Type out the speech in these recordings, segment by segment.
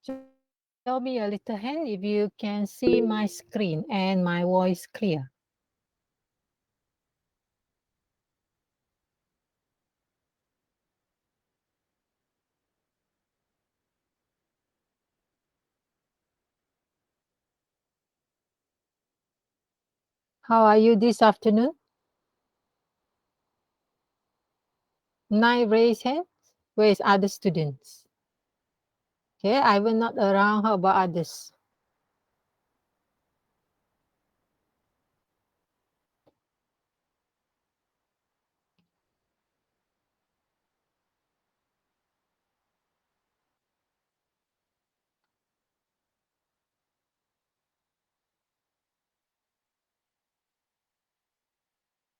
Show me a little hand if you can see my screen and my voice clear. How are you this afternoon? 9 raise hands. Where is other students? Okay, I will not around. How about others?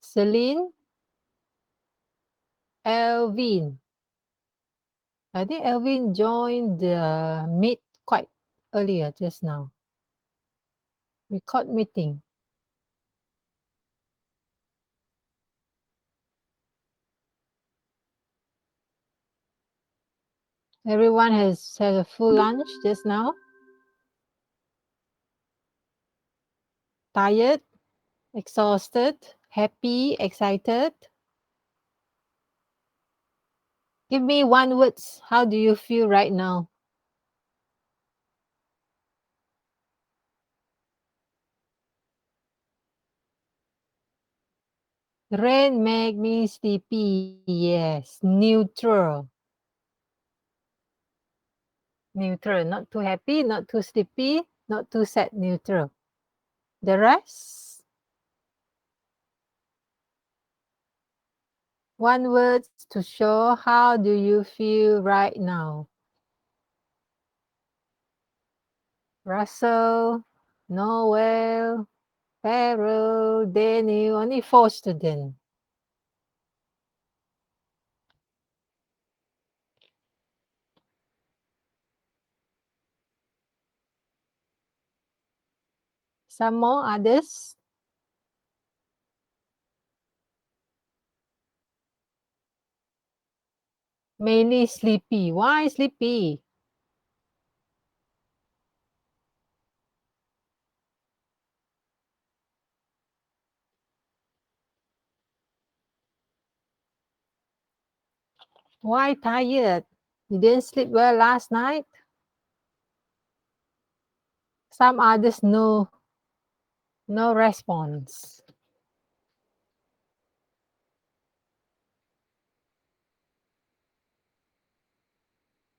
Celine, Elvin. I think Elvin joined the meet quite earlier just now. Record meeting. Everyone has had a full lunch just now. Tired, exhausted, happy, excited. Give me one words. How do you feel right now? Rain make me sleepy. Yes, neutral. Neutral, not too happy, not too sleepy, not too sad, neutral. The rest? One word to show how do you feel right now. Russell, Noel, Carol, Daniel, only 4 students. Some more others? Mainly sleepy. Why sleepy? Why tired? You didn't sleep well last night? Some others no response.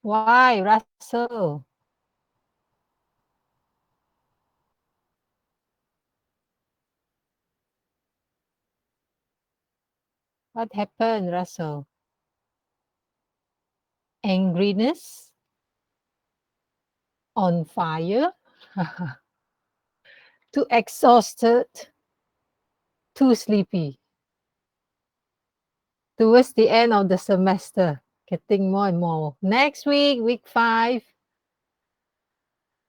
Why, Russell? What happened, Russell? Angriness? On fire? Too exhausted? Too sleepy? Towards the end of the semester, getting more and more. Next week, week 5,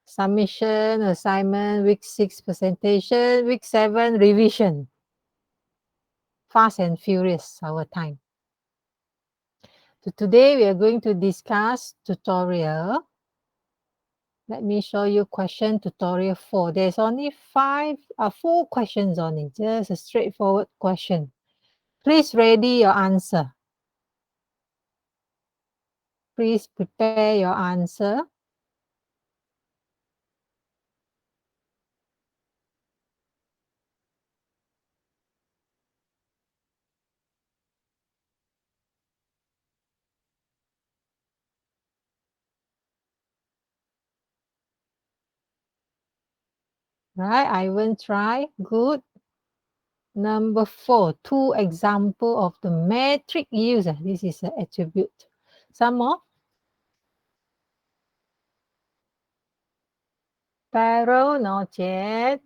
submission, assignment, week 6, presentation, week 7, revision. Fast and furious, our time. So today, we are going to discuss tutorial. Let me show you question tutorial 4. There's only 4 questions on it, just a straightforward question. Please ready your answer. Please prepare your answer. Right, I will try. Good. Number 4, 2 example of the metric user. This is an attribute. Some more. Payroll, not yet.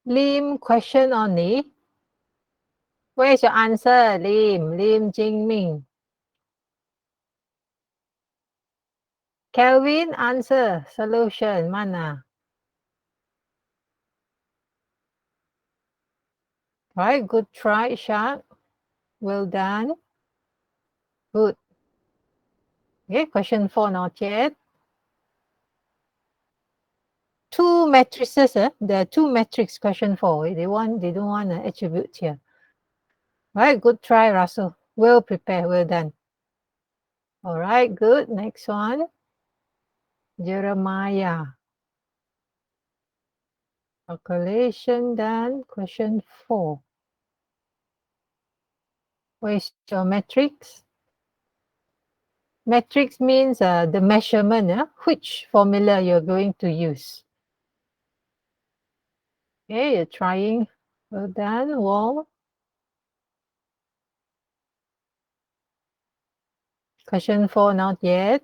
Lim, question only. Where's your answer, Lim? Lim Jingming. Kelvin, answer, solution, mana? Right, good try, Ishak. Well done. Good. Okay, question 4 not yet. Two matrices, there are two matrix, question 4. They don't want an attribute here. Right, good try, Russell. Well prepared, well done. All right, good. Next one. Jeremiah. Calculation done. Question 4. What is your matrix? Matrix means the measurement, which formula you're going to use. Okay, you're trying. Well done, Wall. Question 4, not yet.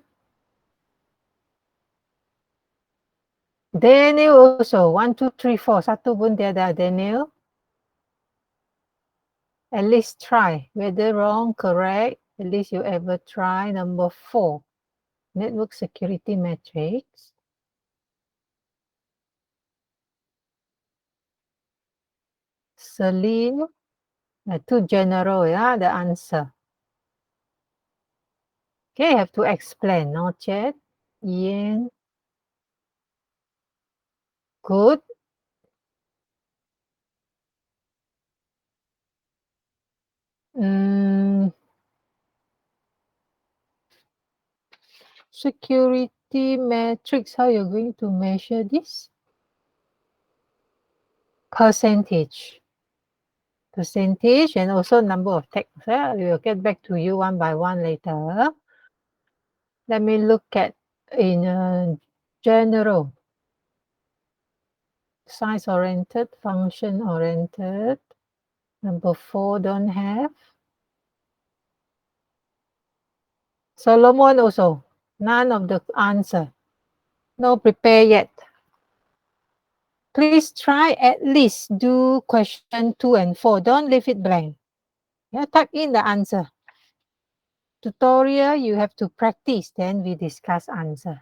Daniel also. 1, 2, 3, 4. Satu pun tiada, Daniel. At least try. Whether wrong, correct. At least you ever try. Number 4. Network security matrix. Celine. Too general, the answer. Okay, have to explain, not yet. Ian. Good. Security matrix, how you're going to measure this? Percentage and also number of tags. We'll get back to you one by one later. Let me look at in general. Size oriented, function oriented. Number 4 don't have. Solomon also. None of the answer. No prepare yet. Please try at least do question 2 and 4. Don't leave it blank. Type in the answer. Tutorial, you have to practice, then we discuss answer.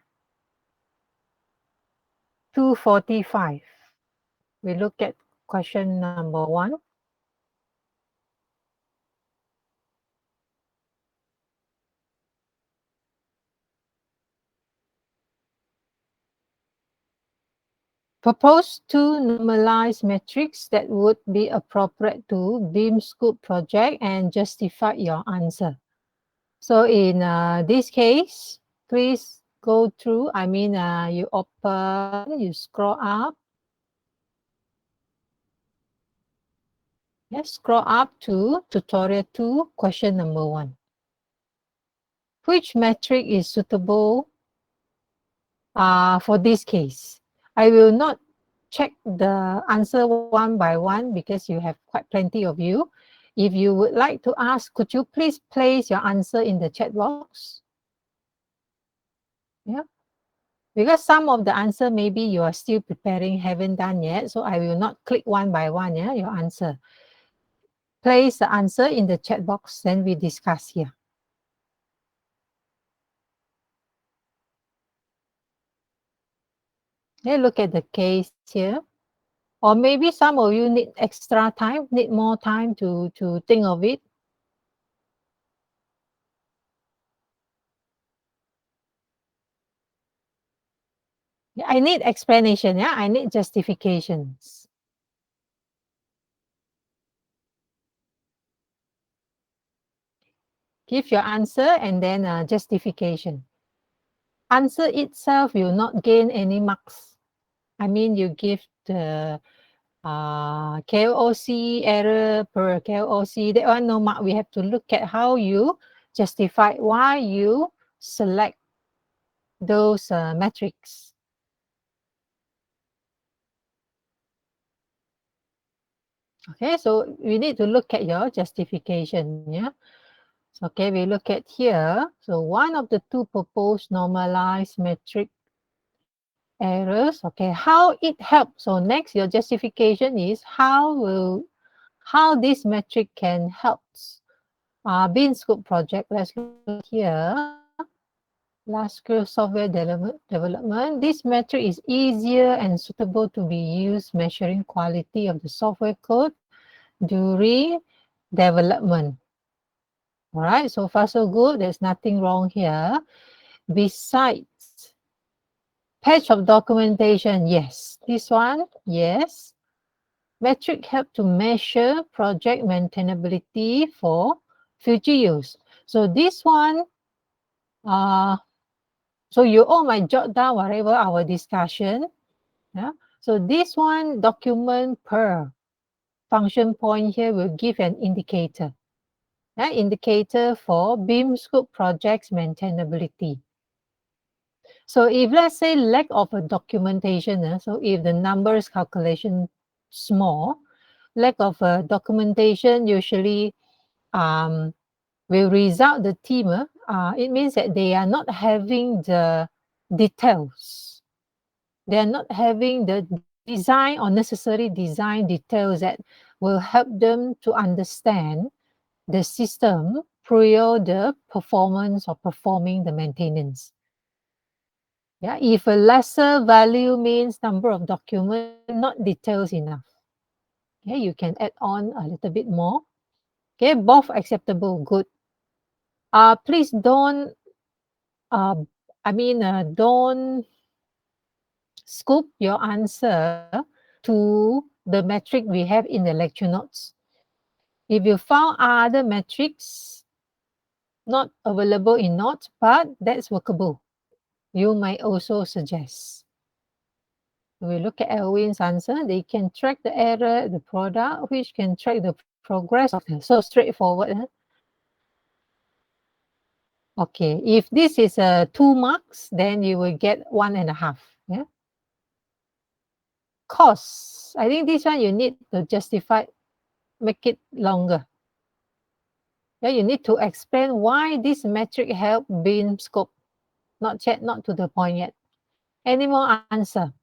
245. We look at question number 1. Propose two normalized metrics that would be appropriate to Beam Scoop project and justify your answer. So in this case, please go through, you open, you scroll up. Yes, scroll up to tutorial 2, question number 1. Which metric is suitable for this case? I will not check the answer one by one because you have quite plenty of you. If you would like to ask, could you please place your answer in the chat box? Yeah, because some of the answer maybe you are still preparing, haven't done yet. So I will not click one by one, your answer. Place the answer in the chat box, then we discuss here. Okay, look at the case here. Or maybe some of you need extra time, need more time to think of it. I need explanation, I need justifications. Give your answer and then justification. Answer itself will not gain any marks. You give the KOC error per KOC, that one no mark. We have to look at how you justify why you select those metrics. Okay, so we need to look at your justification. So, okay, we look at here. So one of the two proposed normalized metric errors. Okay, how it helps. So next, your justification is how this metric can help Bean Scoop project. Let's look here. Large scale software development. This metric is easier and suitable to be used measuring quality of the software code during development. All right, so far so good. There's nothing wrong here. Besides, patch of documentation, yes. This one, yes. Metric help to measure project maintainability for future use. So this one, uh, so you all might jot down whatever our discussion. Yeah. So this one, document per function point here will give an indicator. Yeah, indicator for BIM scope projects maintainability. So if let's say lack of a documentation, so if the numbers calculation small, lack of a documentation usually will result the team, it means that they are not having the details. They are not having the design or necessary design details that will help them to understand the system prior the performance or performing the maintenance. Yeah, if a lesser value means number of document, not details enough. Okay, you can add on a little bit more. Okay, both acceptable, good. Please don't, uh, don't scoop your answer to the metric we have in the lecture notes. If you found other metrics not available in notes, but that's workable, you might also suggest. We look at Elwin's answer. They can track the error, the product, which can track the progress of the. So straightforward. Huh? Okay, if this is a 2 marks, then you will get 1.5. Yeah. Costs. I think this one you need to justify, make it longer. Yeah, you need to explain why this metric help BIM scope. Not yet, not to the point yet. Any more answer?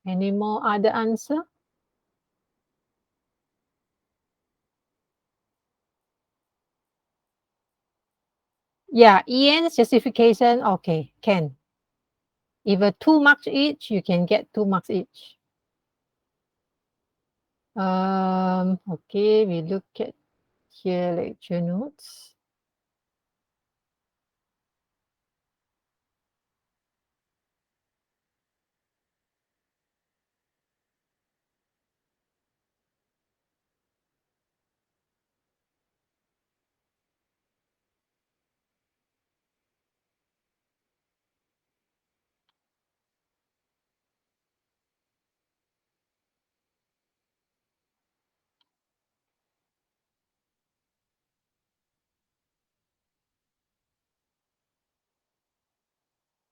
Any more other answer? Yeah, Ian's justification, okay, can. If a 2 marks each, you can get 2 marks each. Okay, we look at here lecture notes.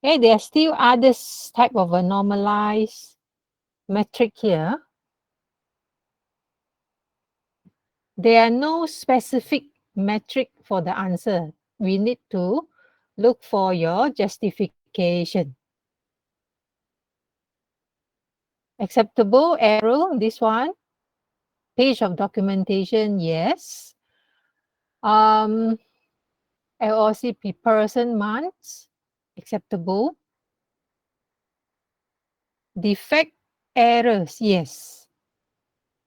Okay, there are still other type of a normalized metric here. There are no specific metric for the answer. We need to look for your justification. Acceptable arrow, this one. Page of documentation, yes. LOC per person months, acceptable. Defect errors, yes.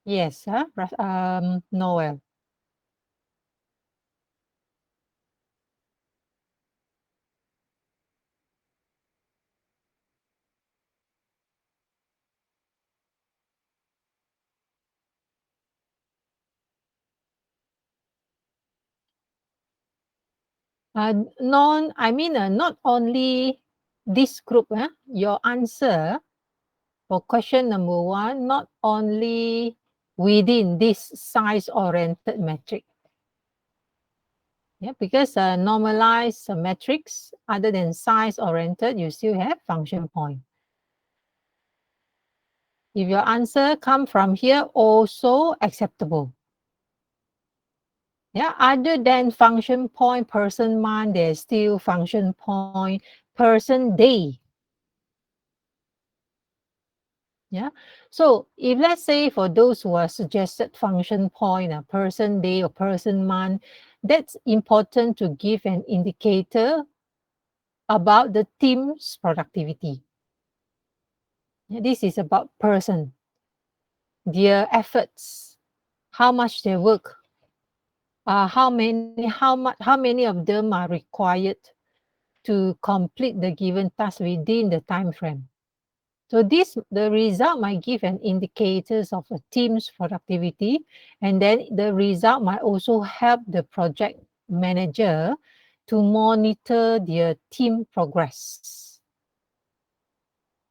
Yes, huh? Noel. Not only this group, your answer for question number 1, not only within this size-oriented metric. Yeah, because normalized metrics, other than size-oriented, you still have function point. If your answer come from here, also acceptable. Yeah, other than function point, person month, there's still function point, person day. Yeah. So if let's say for those who are suggested function point, a person day or person month, that's important to give an indicator about the team's productivity. This is about person, their efforts, how much they work, how many of them are required to complete the given task within the time frame. So the result might give an indicators of a team's productivity, and then the result might also help the project manager to monitor their team progress.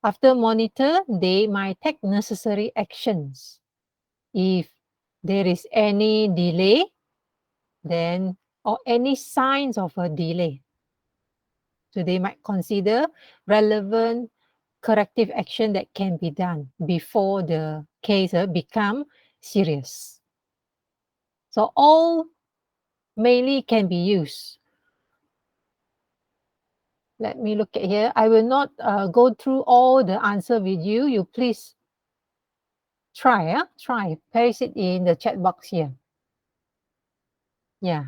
After monitor, they might take necessary actions. If there is any delay, then or any signs of a delay. So they might consider relevant corrective action that can be done before the case become serious. So all mainly can be used. Let me look at here. I will not go through all the answer with you. You please try. Paste it in the chat box here. Yeah.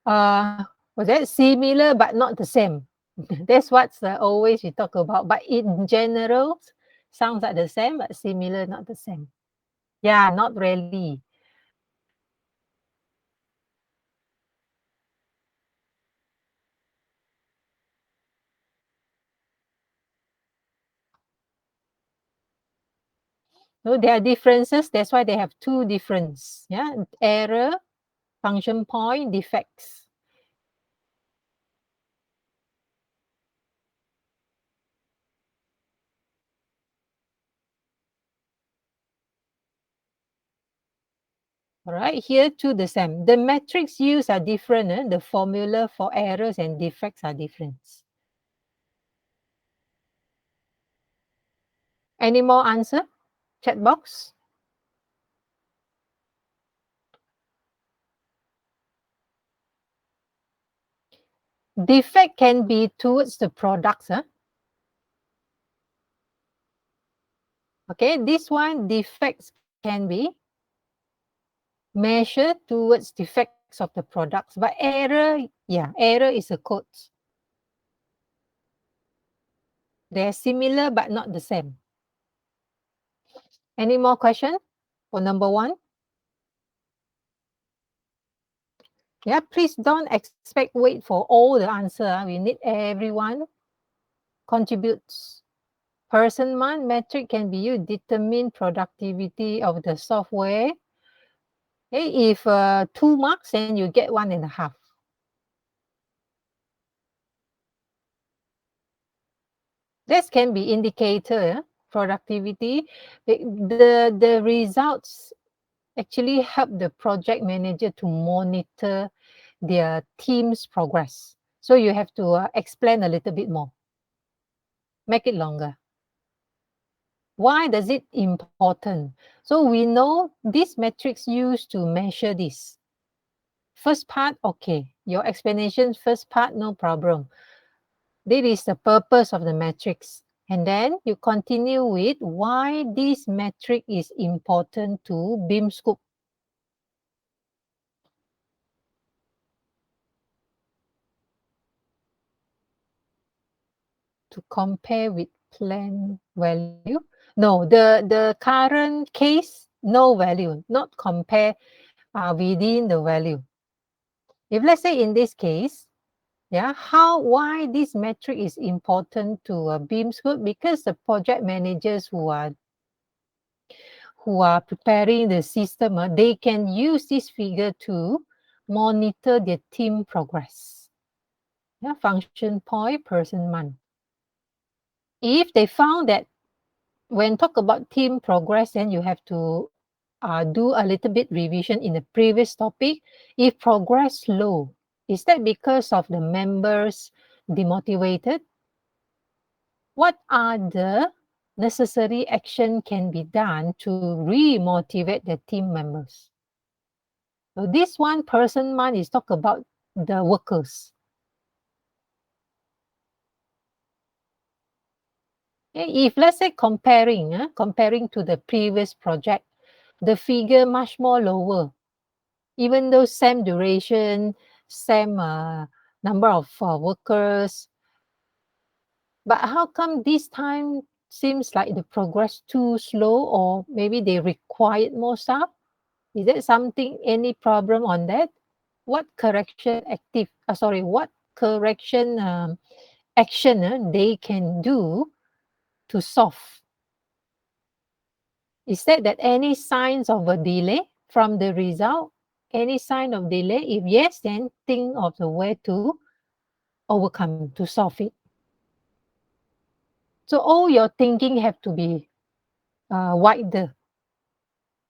Was that similar but not the same? That's what's always we talk about. But in general, sounds like the same, but similar, not the same. Yeah, not really. So there are differences. That's why they have two difference. Yeah, error, function point, defects. All right, here too the same. The metrics used are different. The formula for errors and defects are different. Any more answer? Chat box. Defect can be towards the products. Okay, this one defects can be measured towards defects of the products, but error, yeah, error is a code. They're similar but not the same. Any more question for number one? Yeah, please don't expect wait for all the answer. We need everyone contributes. Person month metric can be used determine productivity of the software. Okay, if 2 marks, then you get 1.5. This can be indicator productivity. The results actually help the project manager to monitor their team's progress. So you have to explain a little bit more. Make it longer. Why does it important? So we know these metrics used to measure this. First part, okay. Your explanation, first part, no problem. This is the purpose of the metrics. And then you continue with why this metric is important to BIM scope. To compare with plan value. No, the current case, no value, not compare within the value. If let's say in this case, yeah, why this metric is important to BIM scope? Because the project managers who are preparing the system, they can use this figure to monitor their team progress. Yeah, function point, person month. If they found that when talk about team progress, then you have to do a little bit revision in the previous topic. If progress slow, is that because of the members demotivated? What are the necessary action can be done to re-motivate the team members? So this one person month is talk about the workers. If let's say comparing to the previous project, the figure much more lower, even though same duration, same number of workers. But how come this time seems like the progress too slow, or maybe they required more stuff? Is there something, any problem on that? What correction what correction action they can do to solve? Is that any signs of a delay from the result? Any sign of delay? If yes, then think of the way to overcome, to solve it. So all your thinking have to be wider.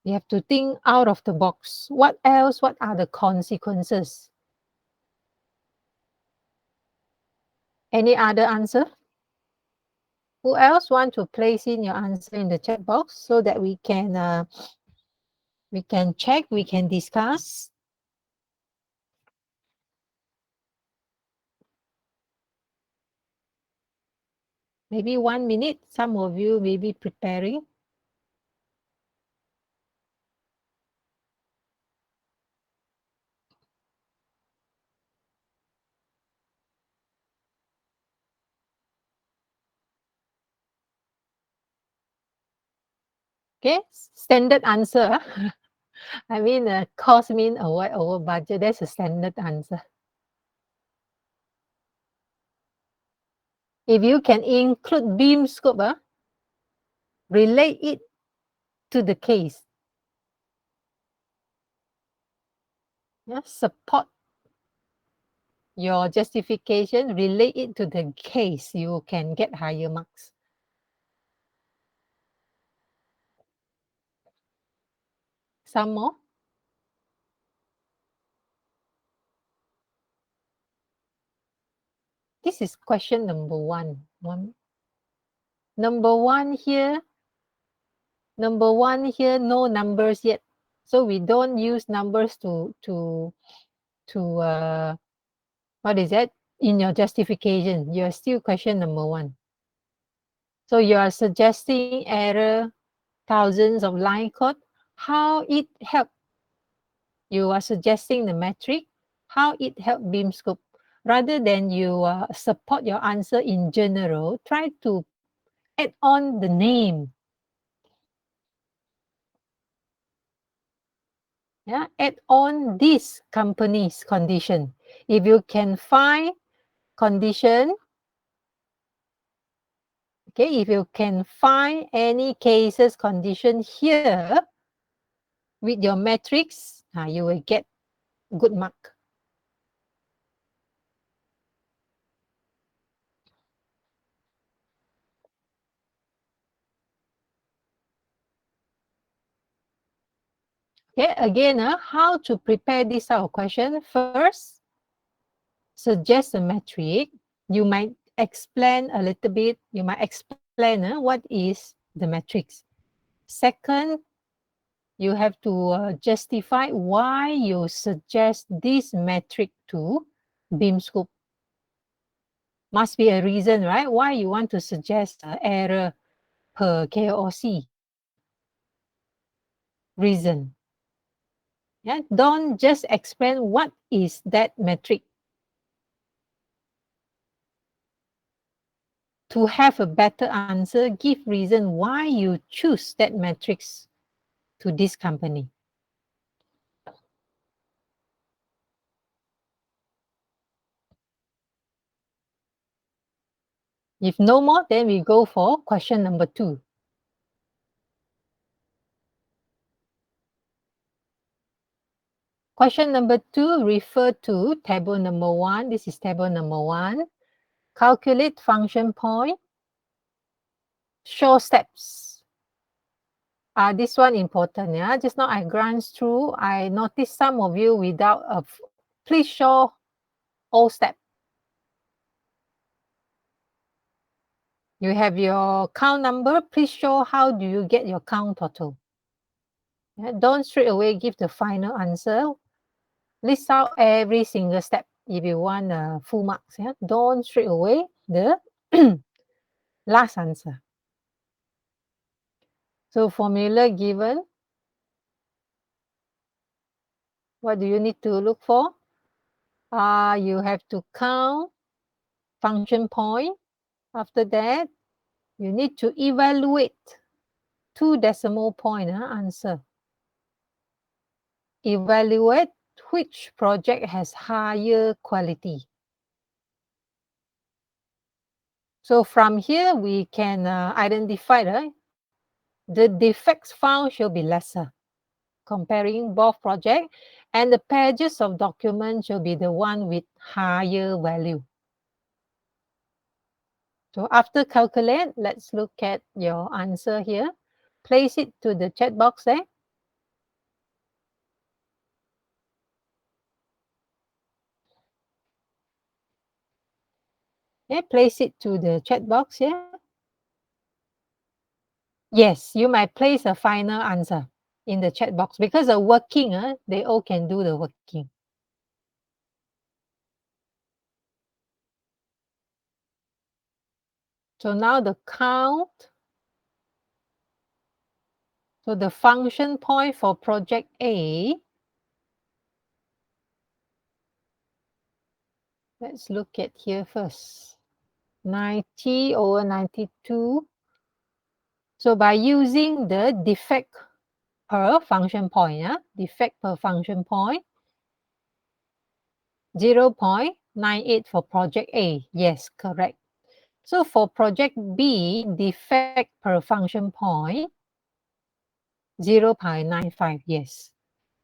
You have to think out of the box. What else? What are the consequences? Any other answer? Who else want to place in your answer in the chat box so that we can check, we can discuss? Maybe 1 minute. Some of you may be preparing. Okay, standard answer. I mean, cost mean avoid over budget. That's a standard answer. If you can include beam scope, relate it to the case. Yeah, support your justification, relate it to the case, you can get higher marks. Some more? This is question number one. Number one here, no numbers yet. So we don't use numbers to what is that? In your justification, you're still question number one. So you are suggesting error, thousands of line code, how it help. You are suggesting the metric, how it help beam scope. Rather than you support your answer in general, try to add on the name. Yeah, add on this company's condition. If you can find condition, okay, if you can find any cases condition here with your metrics, you will get good mark. Okay, again, how to prepare this type of question? First, suggest a metric. You might explain a little bit. You might explain what is the metrics. Second, you have to justify why you suggest this metric to beam scope. Must be a reason, right? Why you want to suggest error per KOC. Reason. Yeah, don't just explain what is that metric. To have a better answer, give reason why you choose that metrics to this company. If no more, then we go for question number 2. Question number 2 refer to table number 1. This is table number 1. Calculate function point. Show steps. This one important. Yeah, just now I glanced through. I noticed some of you without a. Please show all steps. You have your count number. Please show how do you get your count total. Yeah, don't straight away give the final answer. List out every single step if you want full marks. Yeah? Don't straight away the last answer. So formula given. What do you need to look for? You have to count function point. After that, You need to evaluate 2 decimal point answer. Evaluate which project has higher quality. So from here, we can identify the defects found should be lesser, comparing both projects, and the pages of document should be the one with higher value. So after calculate, let's look at your answer here. Place it to the chat box there. Okay, place it to the chat box here. Yes, you might place a final answer in the chat box because the working, they all can do the working. So now the count. So the function point for project A, let's look at here first. 90 over 92. So by using the defect per function point, defect per function point, 0.98 for project A. Yes, correct. So for project B, defect per function point, 0.95. Yes.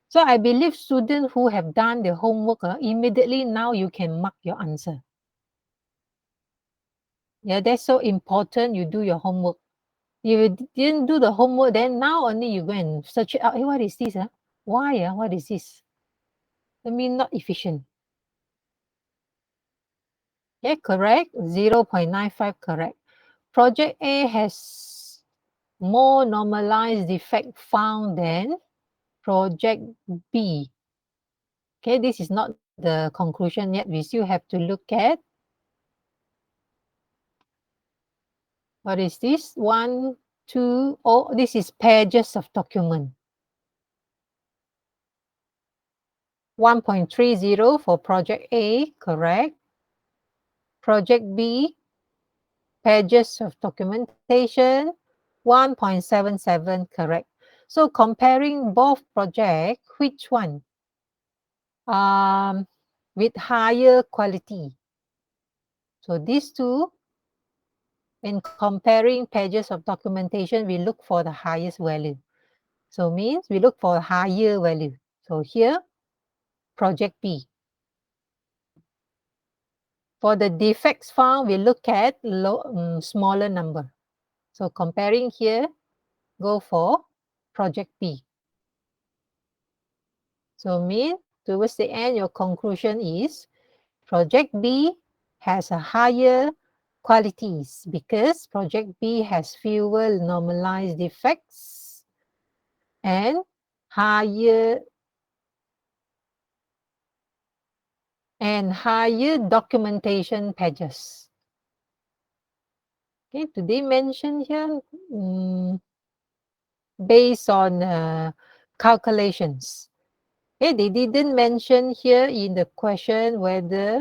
So I believe students who have done the homework, immediately now you can mark your answer. Yeah, that's so important. You do your homework. If you didn't do the homework, then now only you go and search it out. Hey, what is this? Why? What is this? I mean, not efficient. Yeah, correct. 0.95, correct. Project A has more normalized defect found than project B. Okay, this is not the conclusion yet. We still have to look at what is this? 1, 2, oh, this is pages of document. 1.30 for project A, correct. Project B, pages of documentation, 1.77, correct. So comparing both projects, which one? With higher quality. So these two, in comparing pages of documentation, we look for the highest value. So means we look for a higher value. So here, project B. For the defects found, we look at smaller number. So comparing here, go for project B. So mean towards the end, your conclusion is project B has a higher qualities because project B has fewer normalized defects and higher documentation pages. Okay, today mentioned here based on calculations. Okay, they didn't mention here in the question whether,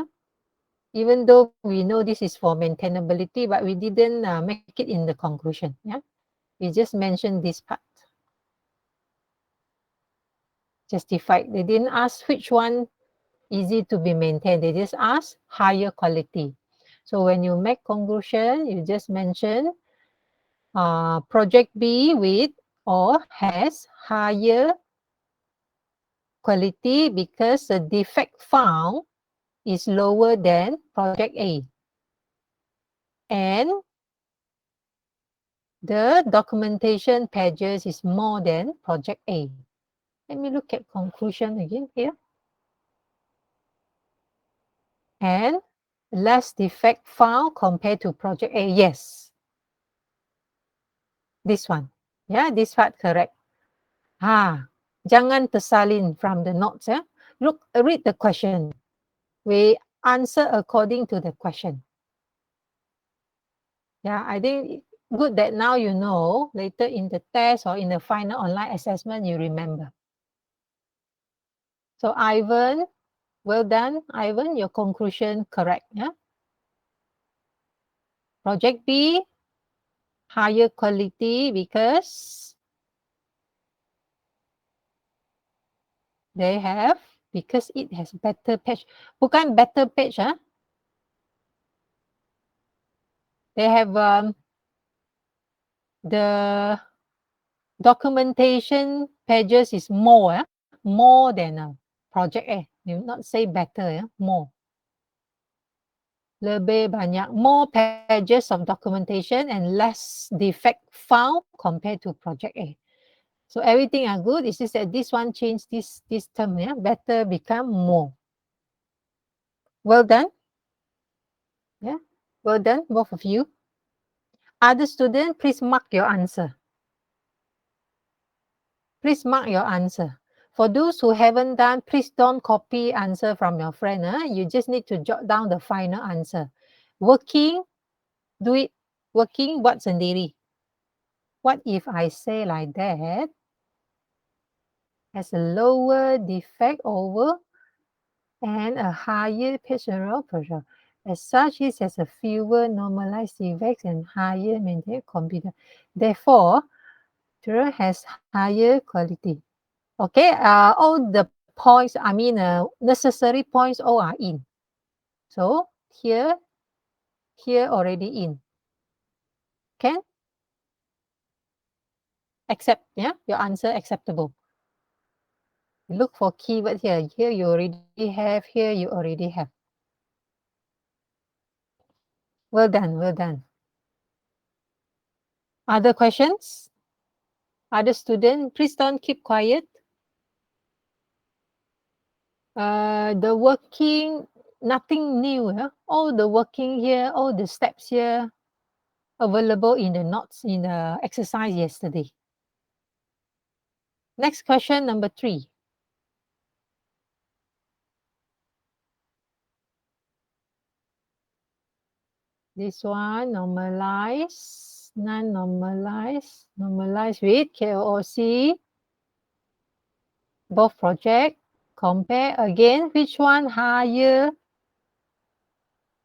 even though we know this is for maintainability, but we didn't make it in the conclusion. Yeah, we just mentioned this part. Justified. They didn't ask which one easy to be maintained. They just ask higher quality. So when you make conclusion, you just mention project B with or has higher quality because the defect found is lower than project A. And the documentation pages is more than project A. Let me look at conclusion again here. And less defect found compared to project A. Yes. This one. Yeah, this part correct. Jangan tersalin from the notes. Look, read the question. We answer according to the question. Yeah, I think good that now you know. Later in the test or in the final online assessment, you remember. So Ivan, well done. Ivan, your conclusion correct. Yeah. Project B, higher quality because because it has better page. Bukan better page, huh? They have the documentation pages is more, more than a project A. You not say better, more. Lebih banyak, more pages of documentation and less defect found compared to project A. So everything are good. It's just that this one changed this term, better become more. Well done. Yeah, well done, both of you. Other student, please mark your answer. Please mark your answer. For those who haven't done, please don't copy answer from your friend. You just need to jot down the final answer. Working, do it. Working, buat sendiri. What if I say like that? Has a lower defect over and a higher pitch error pressure. As such, it has a fewer normalized defects and higher maintained competence. Therefore, it has higher quality. Okay, all the points, necessary points all are in. So here already in. Can? Accept, your answer acceptable. Look for keyword here. Here you already have, here you already have. Well done, well done. Other questions? Other student, please don't keep quiet. The working, nothing new. All the working here, all the steps here, available in the notes in the exercise yesterday. Next question, number 3. This one, normalize, non-normalize, normalize with KOC. Both project, compare again, which one higher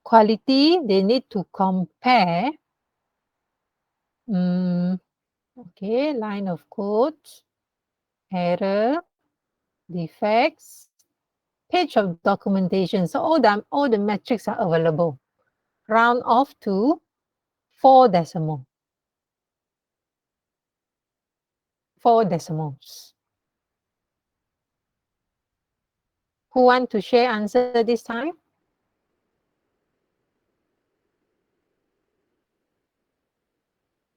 quality? They need to compare. Okay, line of code, error, defects, page of documentation. So all the metrics are available. Round off to 4 decimal. 4 decimals. Who want to share answer this time?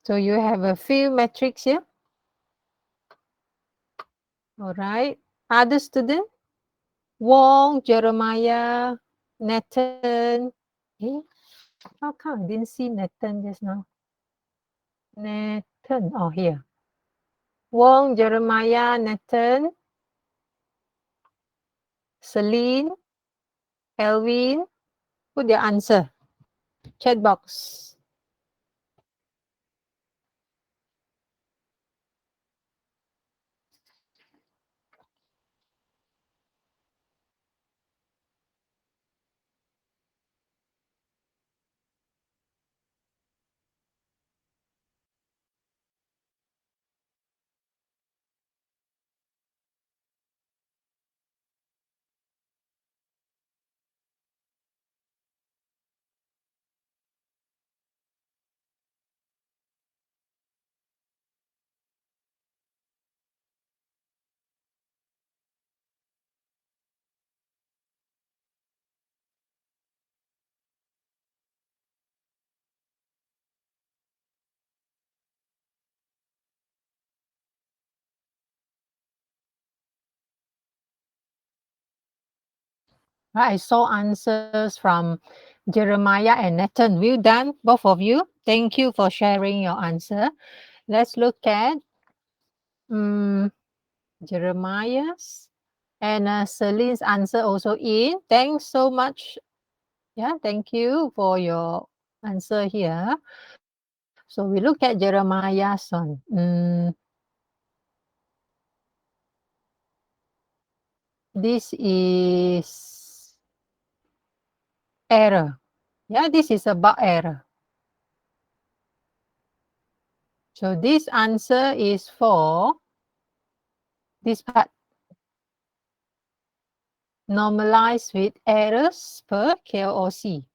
So you have a few metrics here. All right. Other student? Wong, Jeremiah, Nathan. How come I didn't see Nathan just now? Nathan, here. Wong, Jeremiah, Nathan, Celine, Elvin. Put their answer. Chat box. I saw answers from Jeremiah and Nathan. Well done, both of you. Thank you for sharing your answer. Let's look at Jeremiah's and Celine's answer also in. Thanks so much. Yeah, thank you for your answer here. So we look at Jeremiah's one. This is error. Yeah, this is about error. So this answer is for this part. Normalize with errors per KOC.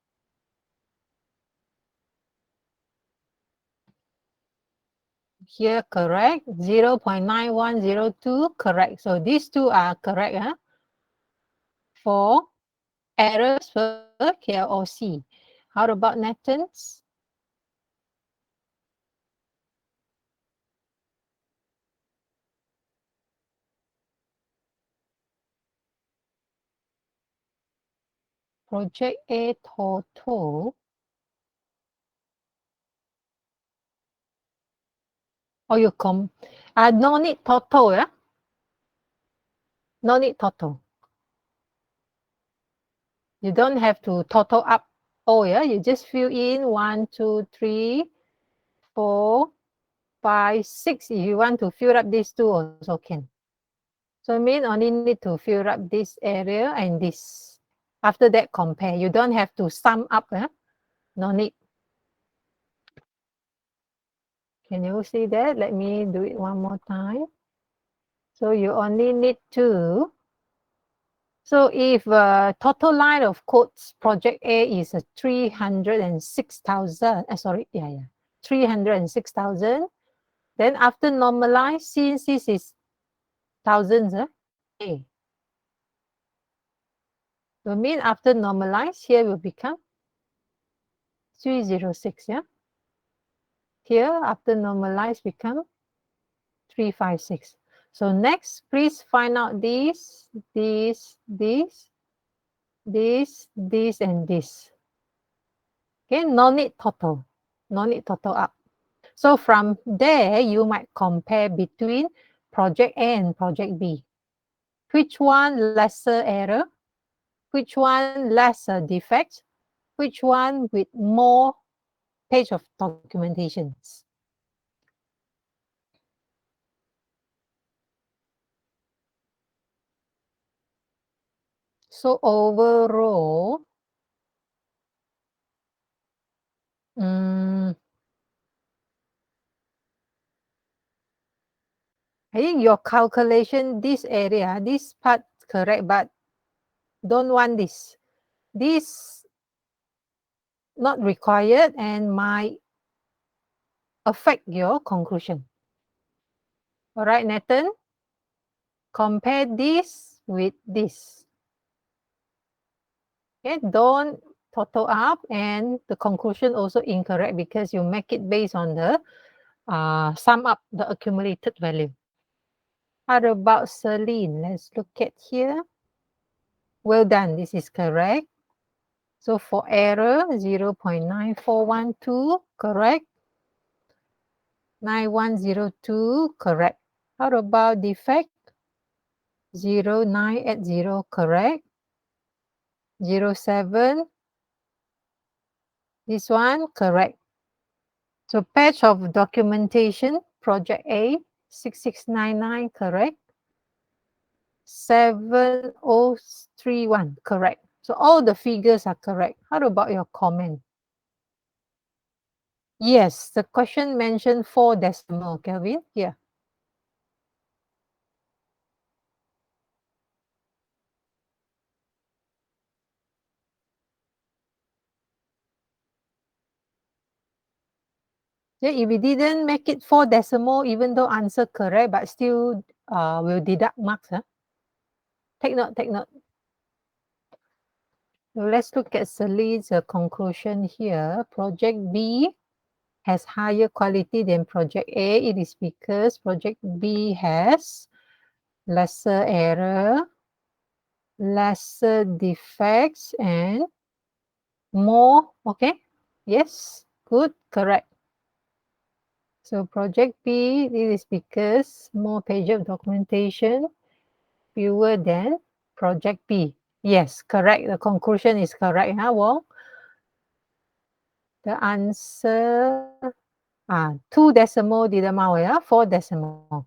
Here correct, 0.9102 correct. So these two are correct for errors per KOC. How about Nathan's? Project A total. Oh, you no need total, yeah? No need total. You don't have to total up. Oh, yeah, you just fill in 1, 2, 3, 4, 5, 6. If you want to fill up these two also can. So mean only need to fill up this area and this. After that, compare. You don't have to sum up. No need. Can you see that? Let me do it one more time. So you only need to. So if total line of codes project A is 306,000, 306,000. Then after normalize, since this is thousands, A. So mean after normalize, here will become 306, yeah? Here, after normalize, become 356. So next, please find out this, and this. Okay, no need total. No need total up. So from there, you might compare between project A and project B. Which one lesser error? Which one lesser defect? Which one with more page of documentations? So overall, I think your calculation, this area, this part correct, but don't want this. This not required and might affect your conclusion. All right, Nathan, compare this with this. Okay, don't total up and the conclusion also incorrect because you make it based on the sum up the accumulated value. How about Celine? Let's look at here. Well done, this is correct. So for error, 0.9412, correct. 9102, correct. How about defect? 0980, correct. 07, this one, correct. So patch of documentation, project A, 6699, correct. 7031, correct. So all the figures are correct. How about your comment? Yes, the question mentioned 4 decimal, Kelvin. Yeah. Yeah, if we didn't make it 4 decimal, even though answer correct, but still will deduct marks. Take note, take note. So let's look at Celine's conclusion here. Project B has higher quality than project A. It is because project B has lesser error, lesser defects, and more. Okay, yes, good, correct. So project B, it is because more page of documentation, fewer than project B. Yes, correct. The conclusion is correct, Wong? The answer, 2 decimal didn't matter, 4 decimal.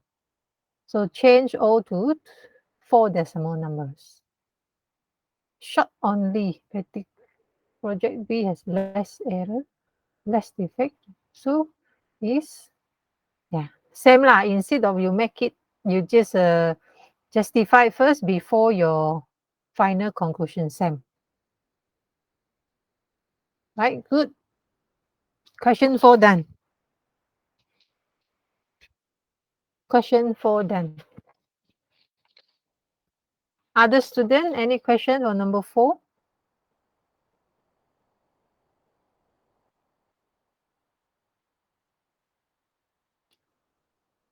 So change all to 4 decimal numbers. Short only. Project B has less error, less defect. So is Yeah, same lah. Instead of you make it, you just justify first before your final conclusion, Sam. Right, good. Question 4 done. Question 4 done. Other student, any question on number 4?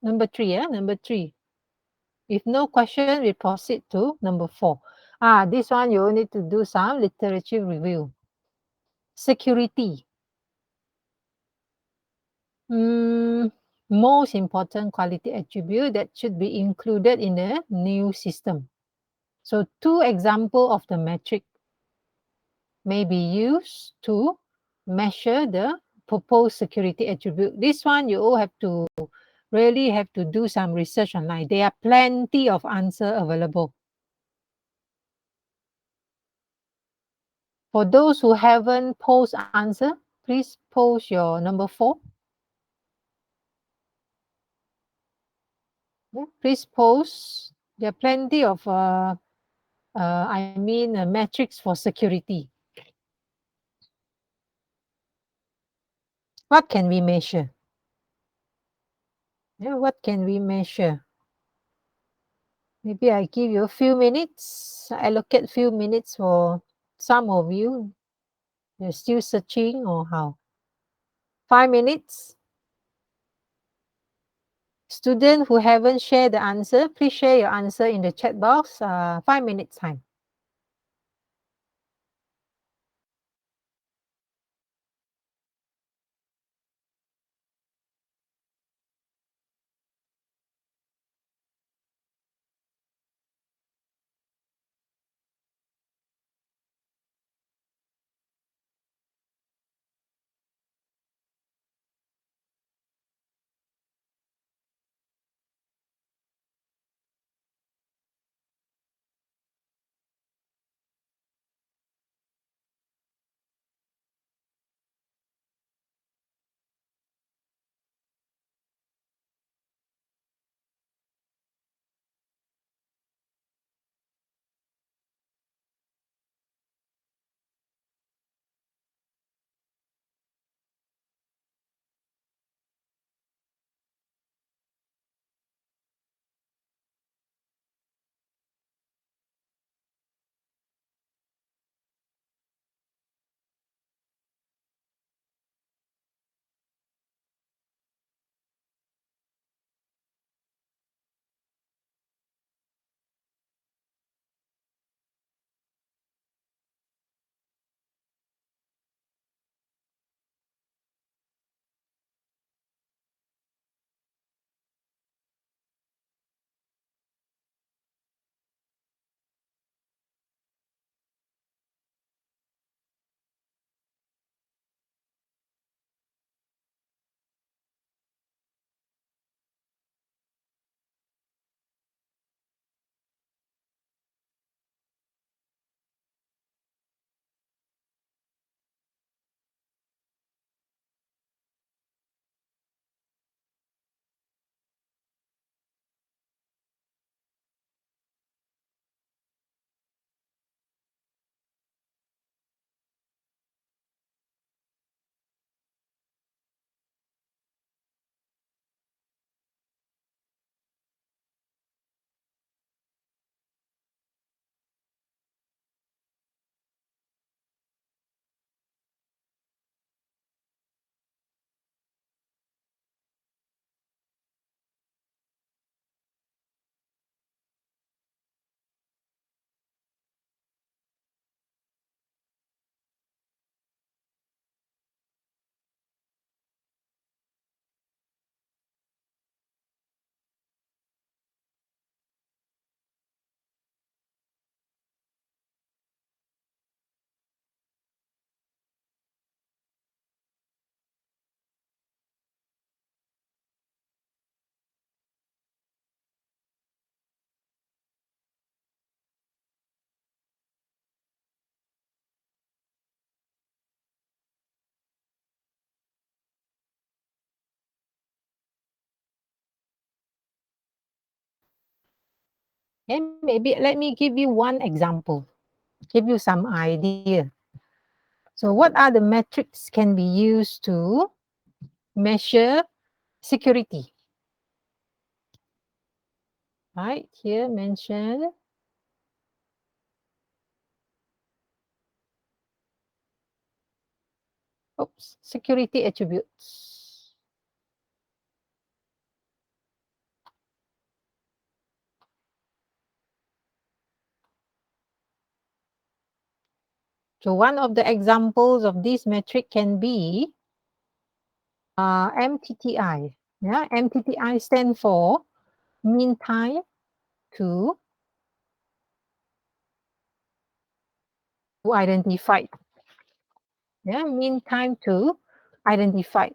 Number 3, yeah, number 3. If no question, we proceed to number 4. This one you need to do some literature review. Security. Most important quality attribute that should be included in a new system. So 2 example of the metric may be used to measure the proposed security attribute. This one you all have to really have to do some research online. There are plenty of answer available. For those who haven't post answer, please post your number 4. Yeah, please post. There are plenty of metrics for security. What can we measure? Yeah, what can we measure? Maybe I give you a few minutes, allocate few minutes for some of you. You're still searching or how? 5 minutes. Student who haven't shared the answer, please share your answer in the chat box. 5 minutes time. And maybe let me give you one example, give you some idea. So what are the metrics can be used to measure security? Right, here mentioned security attributes. So one of the examples of this metric can be MTTI. Yeah, MTTI stand for mean time to identify. Yeah, mean time to identify.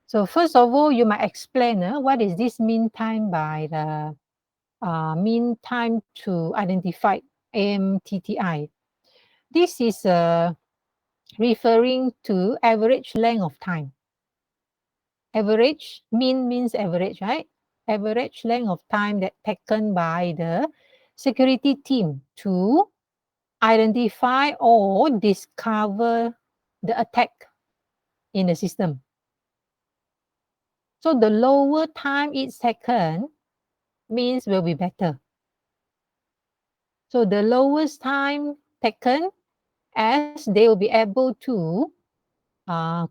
So first of all, you might explain what is this mean time by the mean time to identify, MTTI. This is referring to average length of time. Average, mean means average, right? Average length of time that taken by the security team to identify or discover the attack in the system. So the lower time it's taken means will be better. So the lowest time taken, as they will be able to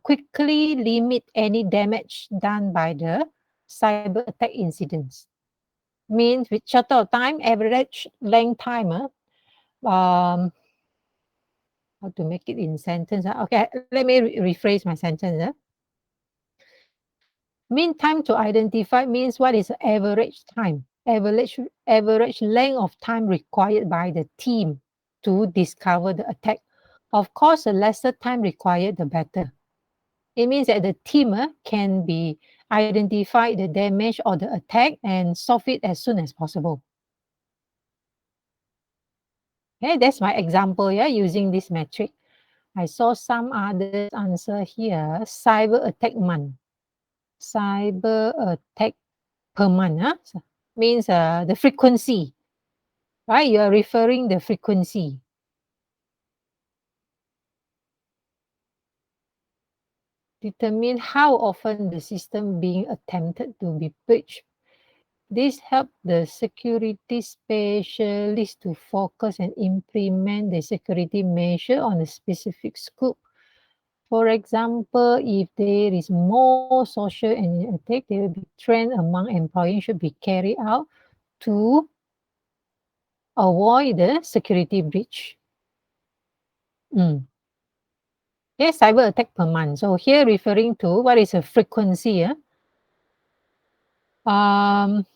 quickly limit any damage done by the cyber attack incidents. Means with shorter time, average length time. How to make it in sentence? Okay, let me rephrase my sentence. Mean time to identify means what is average time, average length of time required by the team to discover the attack. Of course, the lesser time required, the better. It means that the team can be identify the damage or the attack and solve it as soon as possible. Okay, that's my example, yeah, using this metric. I saw some other answer here. Cyber attack month. Cyber attack per month. So means the frequency, right? You are referring the frequency. Determine how often the system being attempted to be breached. This helps the security specialist to focus and implement the security measure on a specific scope. For example, if there is more social engineering attack, there will be trend among employees should be carried out to avoid the security breach. Yes, cyber attack per month. So here referring to what is a frequency. Um,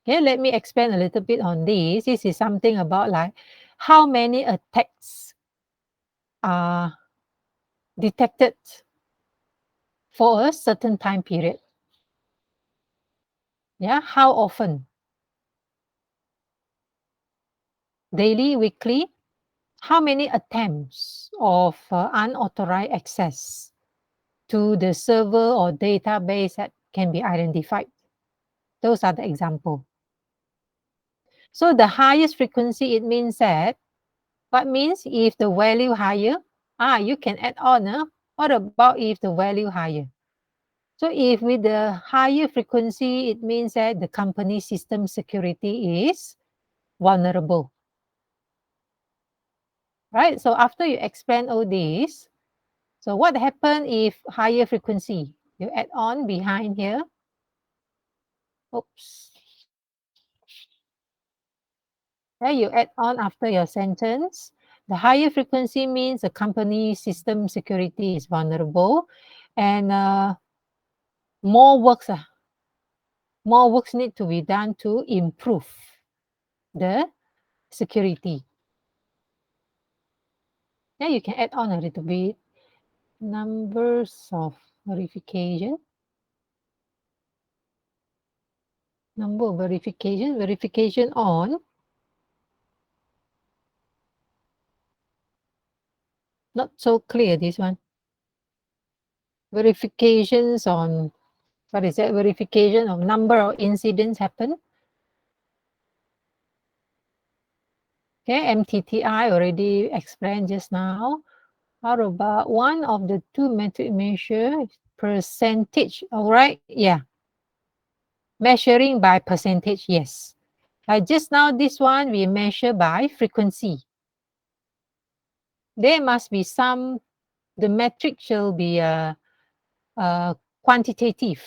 okay, let me expand a little bit on this. This is something about like how many attacks are detected for a certain time period. Yeah, how often? Daily, weekly? How many attempts of unauthorized access to the server or database that can be identified? Those are the example. So the highest frequency, it means that, what means if the value higher, you can add on. What about if the value higher? So if with the higher frequency, it means that the company system security is vulnerable. Right? So after you explain all this, so what happen if higher frequency? You add on behind here. Oops. Yeah, you add on after your sentence. The higher frequency means the company system security is vulnerable, and more works more works need to be done to improve the security. Yeah, you can add on a little bit. Numbers of verification. Number of verification. Verification on. Not so clear, this one. Verifications on, what is that? Verification of number of incidents happen. Okay, MTTI already explained just now. How about one of the two metric measure percentage? All right, yeah. Measuring by percentage, yes. Just now, this one we measure by frequency. There must be some, the metric shall be quantitative,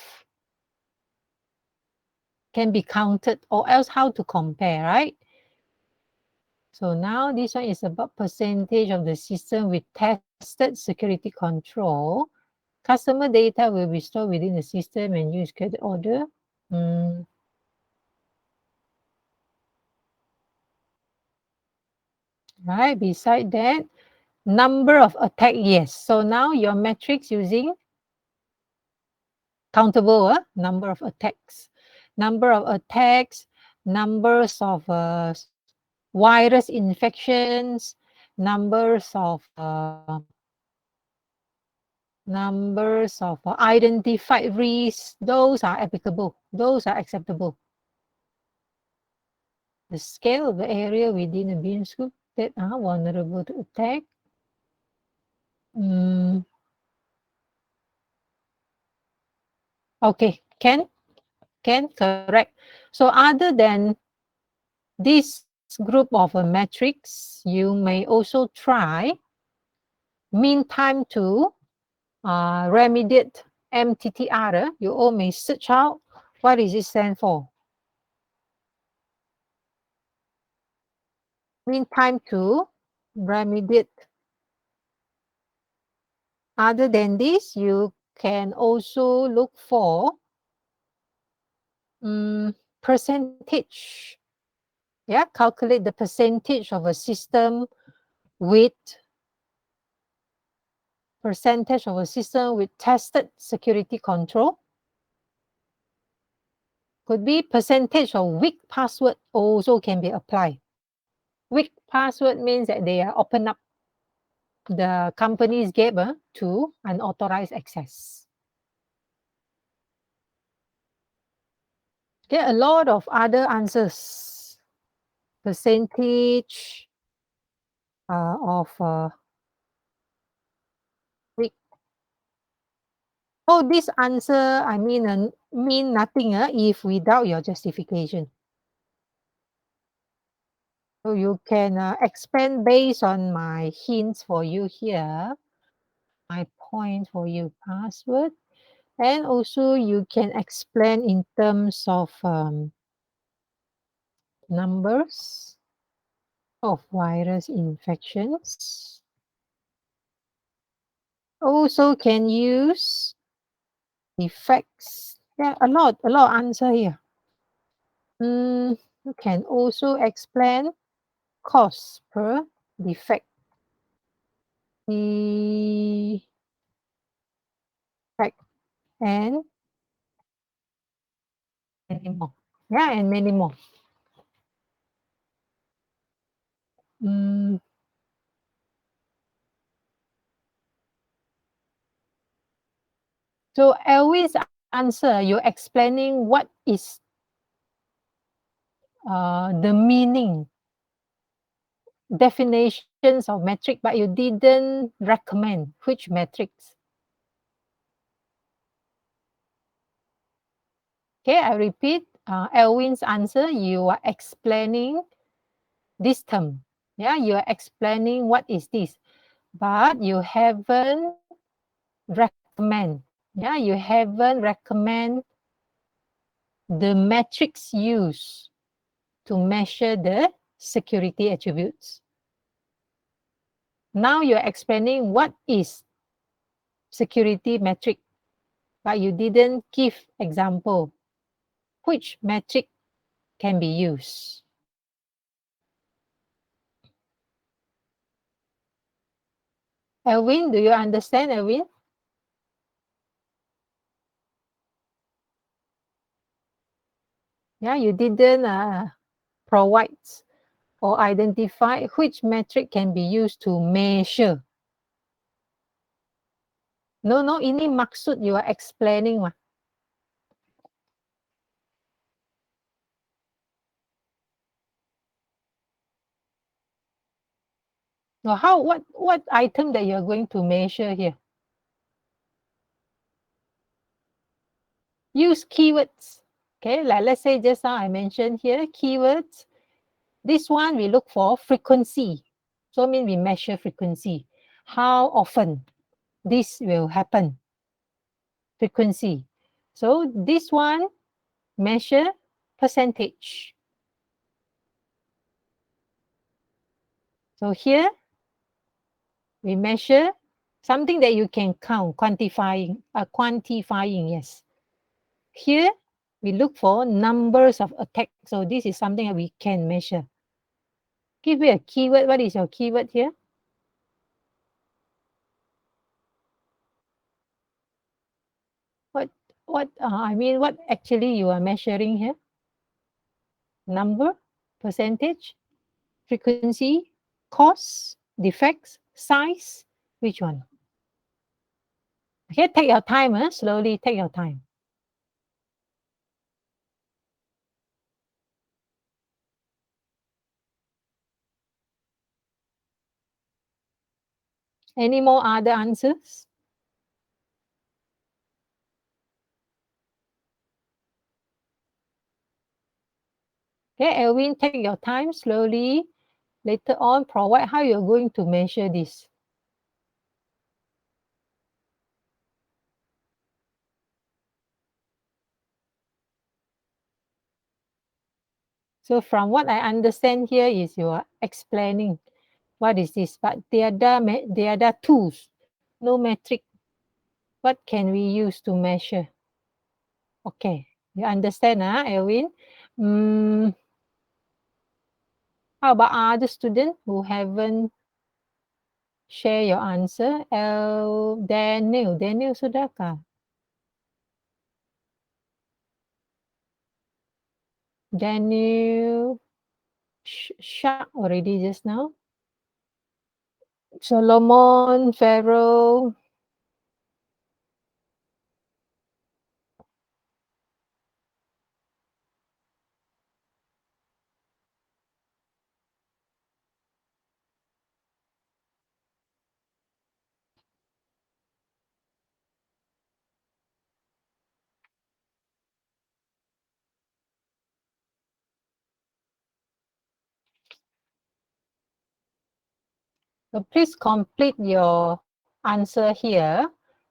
can be counted, or else how to compare, right? So now this one is about percentage of the system with tested security control. Customer data will be stored within the system and use credit order. Right, beside that, number of attack, yes. So now your metrics using countable, number of attacks. Numbers of virus infections, numbers of identified risks, those are applicable, those are acceptable. The scale of the area within a business group that are vulnerable to attack. Okay, can correct. So other than this group of metrics, you may also try mean time to remediate MTTR. You all may search out what does it stand for. Mean time to remediate. Other than this, you can also look for percentage. Yeah, calculate the percentage of a system with tested security control. Could be percentage of weak password also can be applied. Weak password means that they are open up the company's gap to unauthorized access. Get a lot of other answers. Percentage of weak. Oh, this answer, I mean nothing if without your justification. So you can expand based on my hints for you here, my point for you, password. And also you can explain in terms of numbers of virus infections. Also can use defects. Yeah, a lot answer here. You can also explain cost per defect. Defect and many more. Yeah, and many more. So Elwin's answer, you're explaining what is the meaning, definitions of metric, but you didn't recommend which metrics. Okay, I repeat, Elwin's answer, you are explaining this term. Yeah, you are explaining what is this, but you haven't recommend. Yeah, you haven't recommend the metrics used to measure the security attributes. Now you're explaining what is security metric, but you didn't give example which metric can be used. Elwin, do you understand, Elwin? Yeah, you didn't provide or identify which metric can be used to measure. No, ini maksud you are explaining. Now, what item that you're going to measure here? Use keywords. Okay, like let's say just now I mentioned here keywords. This one we look for frequency. So I mean we measure frequency. How often this will happen? Frequency. So this one measure percentage. So here we measure something that you can count, quantifying, yes. Here we look for numbers of attacks. So this is something that we can measure. Give me a keyword. What is your keyword here? What what actually you are measuring here? Number, percentage, frequency, cost, defects, size. Which one? Okay, take your time, slowly take your time. Any more other answers? Okay, Elvin, take your time slowly. Later on, provide how you're going to measure this. So from what I understand here is you are explaining what is this, but the other tools, no metric. What can we use to measure? Okay, you understand, Elvin? How about other students who haven't share your answer? Daniel sudah kah? Daniel Shark already just now. Solomon, Pharaoh. So please complete your answer here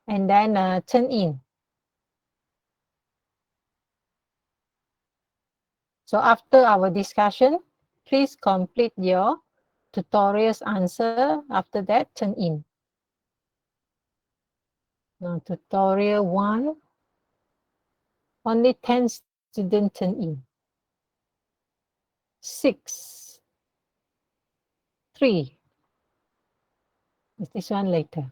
and then turn in. So after our discussion, please complete your tutorial's answer. After that, turn in. Now, tutorial 1, only 10 students turn in. 6, 3. Is this one later?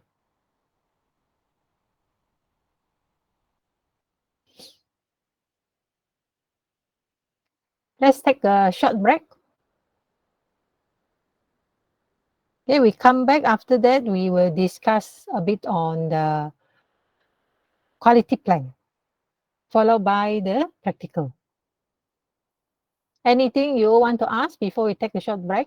Let's take a short break. Okay, we come back. After that, we will discuss a bit on the quality plan, followed by the practical. Anything you want to ask before we take a short break?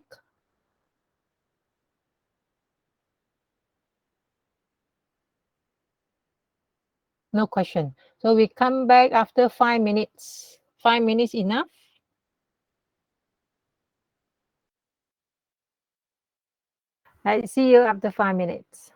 No question. So we come back after 5 minutes. 5 minutes enough? I see you after 5 minutes.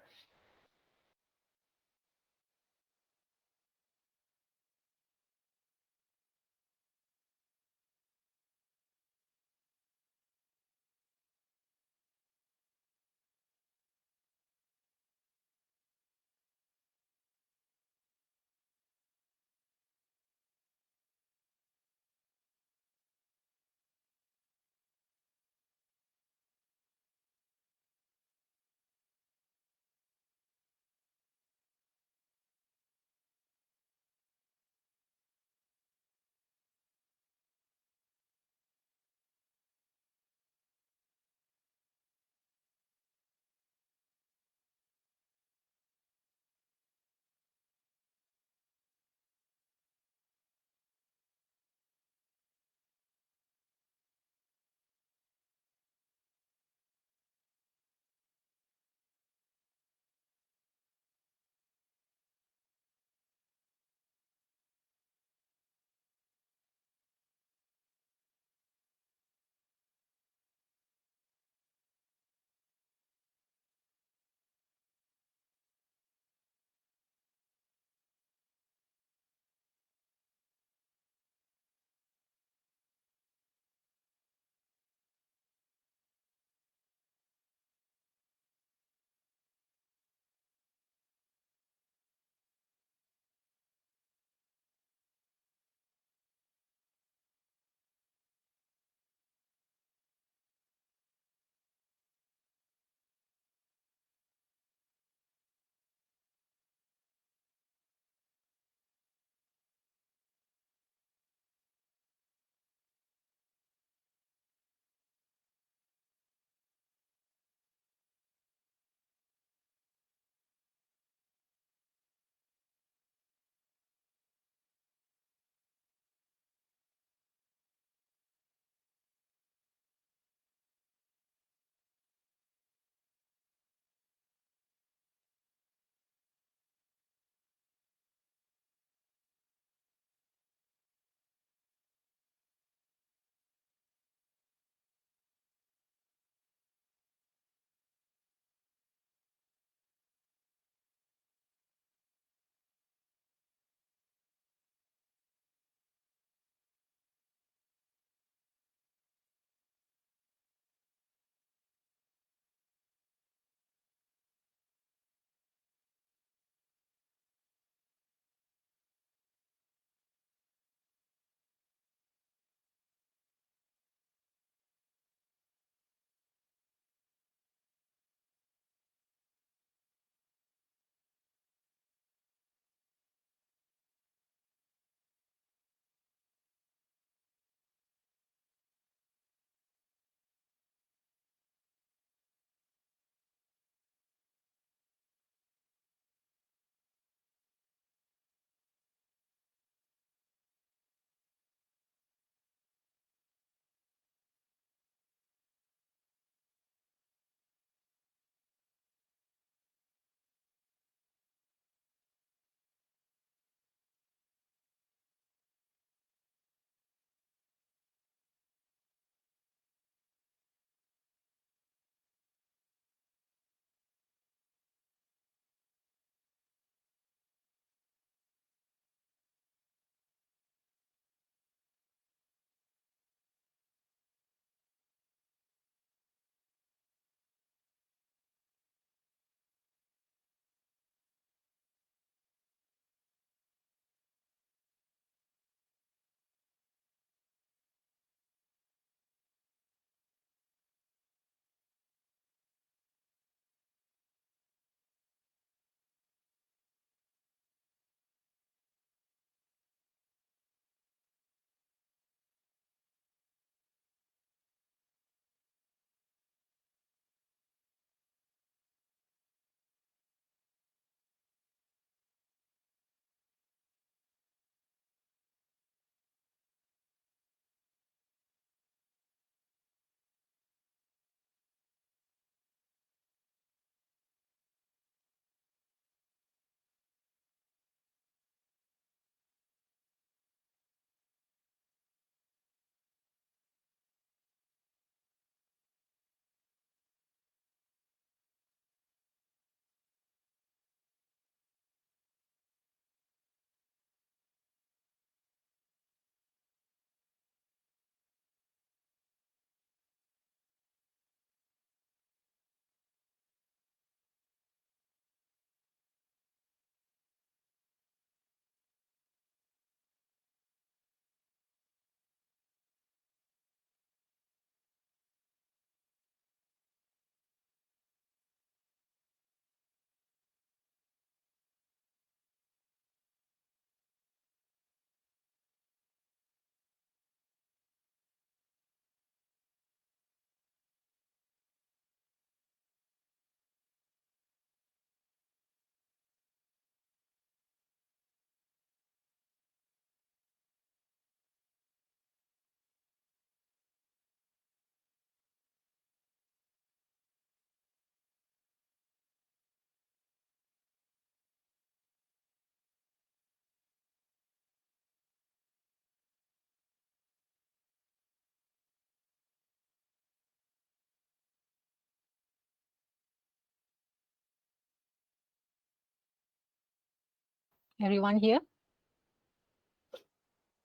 Everyone here?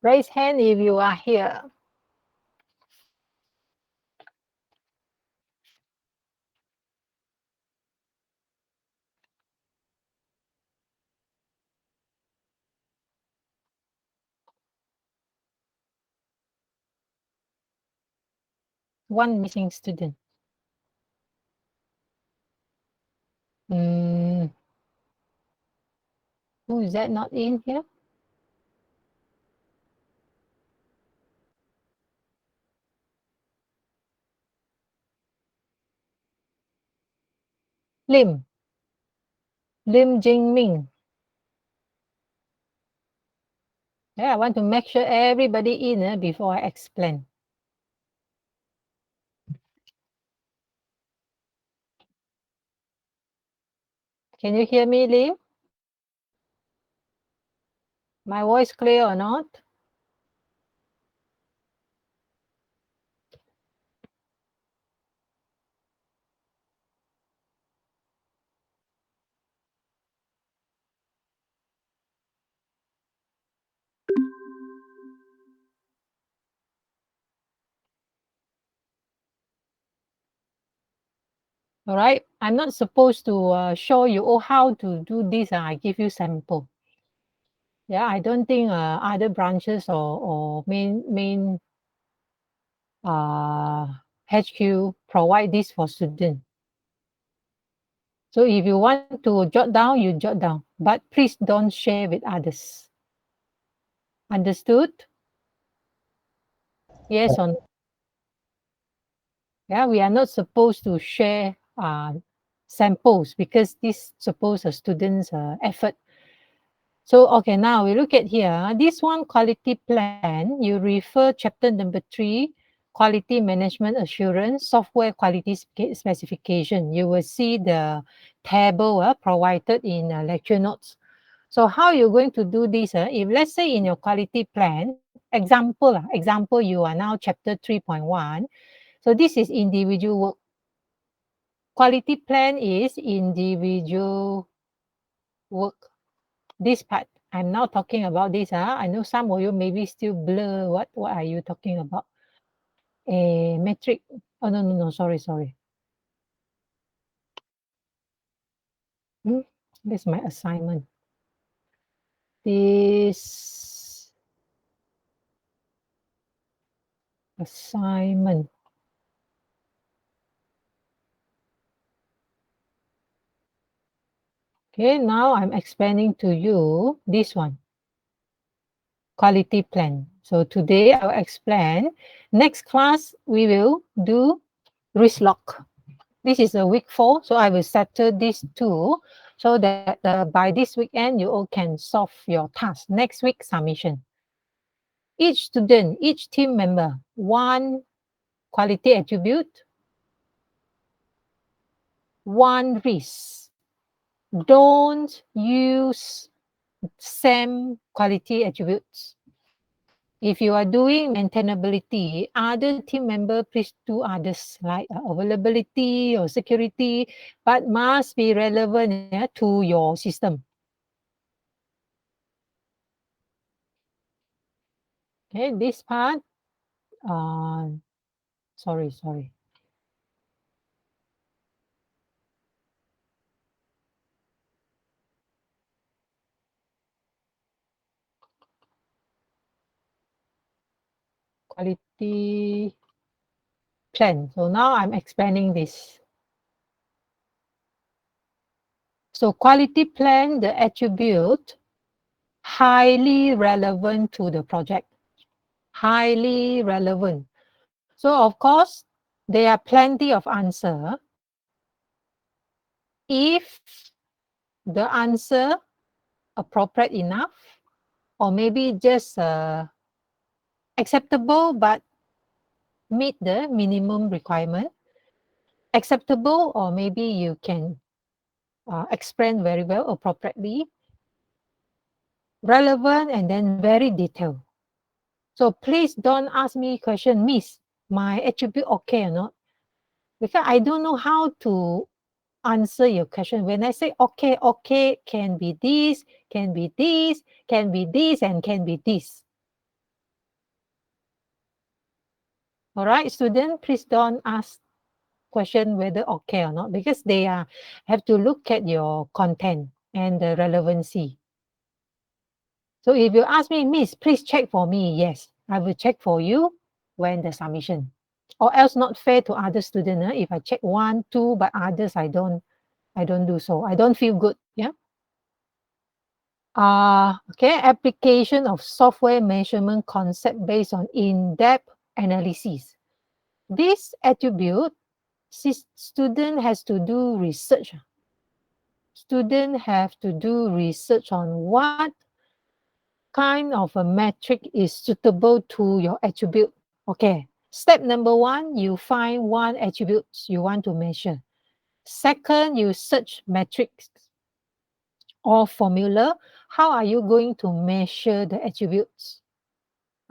Raise hand if you are here. One missing student. Who is that not in here? Lim. Lim Jingming. Yeah, I want to make sure everybody in before I explain. Can you hear me, Lim? My voice clear or not? All right. I'm not supposed to show you how to do this. I give you sample. Yeah, I don't think other branches or main HQ provide this for student. So if you want to jot down, you jot down, but please don't share with others. Understood? Yes or no? Yeah, we are not supposed to share samples because this suppose a student's effort. So, okay, now we look at here. This one quality plan, you refer chapter number 3, quality management assurance, software quality specification. You will see the table provided in lecture notes. So how you're going to do this? If let's say in your quality plan, example, you are now chapter 3.1. So this is individual work. Quality plan is individual work. This part, I'm now talking about this. I know some of you maybe still blur. What are you talking about? A metric. Oh, no. Sorry. This is my assignment. This assignment. Okay, now I'm explaining to you this one. Quality plan. So today I'll explain. Next class, we will do risk lock. This is a week 4, so I will settle these two so that by this weekend, you all can solve your task. Next week, submission. Each student, each team member, one quality attribute, one risk. Don't use same quality attributes. If you are doing maintainability, other team member, please do others like availability or security, but must be relevant to your system. Okay, this part, sorry. Quality plan. So now I'm expanding this. So quality plan, the attribute, highly relevant to the project. Highly relevant. So of course, there are plenty of answer. If the answer appropriate enough, or maybe just acceptable but meet the minimum requirement, acceptable, or maybe you can explain very well appropriately, relevant, and then very detailed. So please don't ask me question, Miss, my attribute okay or not? Because I don't know how to answer your question. When I say okay, okay, can be this, can be this, can be this, and can be this. All right, student, please don't ask question whether okay or not, because they have to look at your content and the relevancy. So if you ask me, Miss, please check for me. Yes, I will check for you when the submission. Or else not fair to other students. If I check 1, 2, but others I don't do so. I don't feel good. Yeah. Okay, application of software measurement concept based on in-depth analysis. This attribute, student has to do research. Student have to do research on what kind of a metric is suitable to your attribute. Okay, step number 1, you find one attribute you want to measure. Second, you search metrics or formula. How are you going to measure the attributes?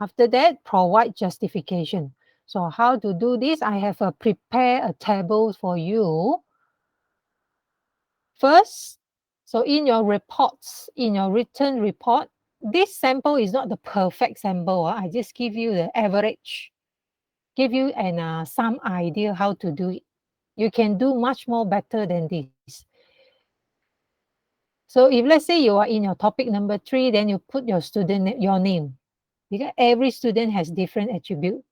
After that, provide justification. So how to do this? I have prepare a table for you. First, so in your reports, in your written report, this sample is not the perfect sample. I just give you the average, give you some idea how to do it. You can do much more better than this. So if let's say you are in your topic number 3, then you put your student, your name. Because every student has different attribute.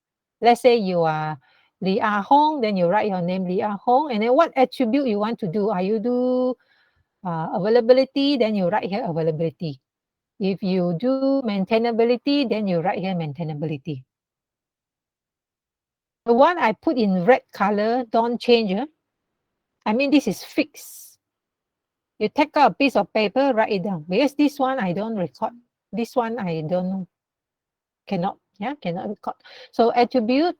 Let's say you are Li Ah Hong, then you write your name Li Ah Hong, and then what attribute you want to do? Are you do availability? Then you write here availability. If you do maintainability, then you write here maintainability. The one I put in red color, don't change. I mean, this is fixed. You take out a piece of paper, write it down. Because this one I don't record. This one I don't, cannot, cannot record. So attribute,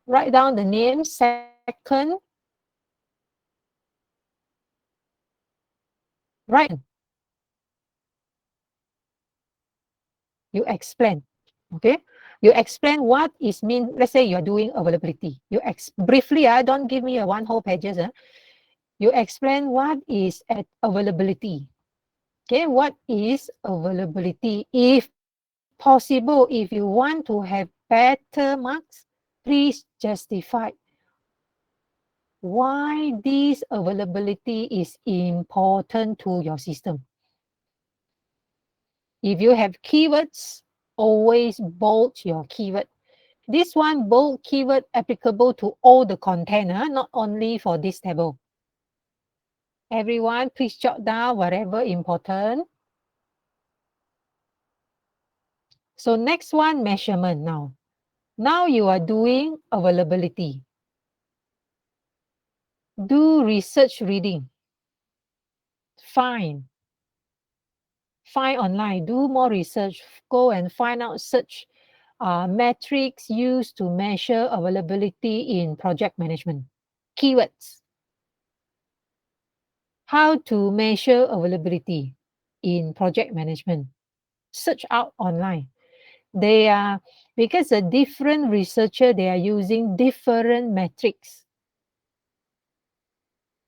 write down the name. Second, write. You explain. Okay, you explain what is mean. Let's say you are doing availability. You briefly, don't give me a one whole pages. You explain what is at availability. Okay, what is availability? If possible, if you want to have better marks, please justify why this availability is important to your system. If you have keywords, always bold your keyword. This one bold keyword applicable to all the content, not only for this table. Everyone, please jot down whatever important. So next one, measurement now. Now you are doing availability. Do research reading. Find online, do more research, go and find out, search metrics used to measure availability in project management. Keywords. How to measure availability in project management. Search out online. They are, because a different researcher, they are using different metrics.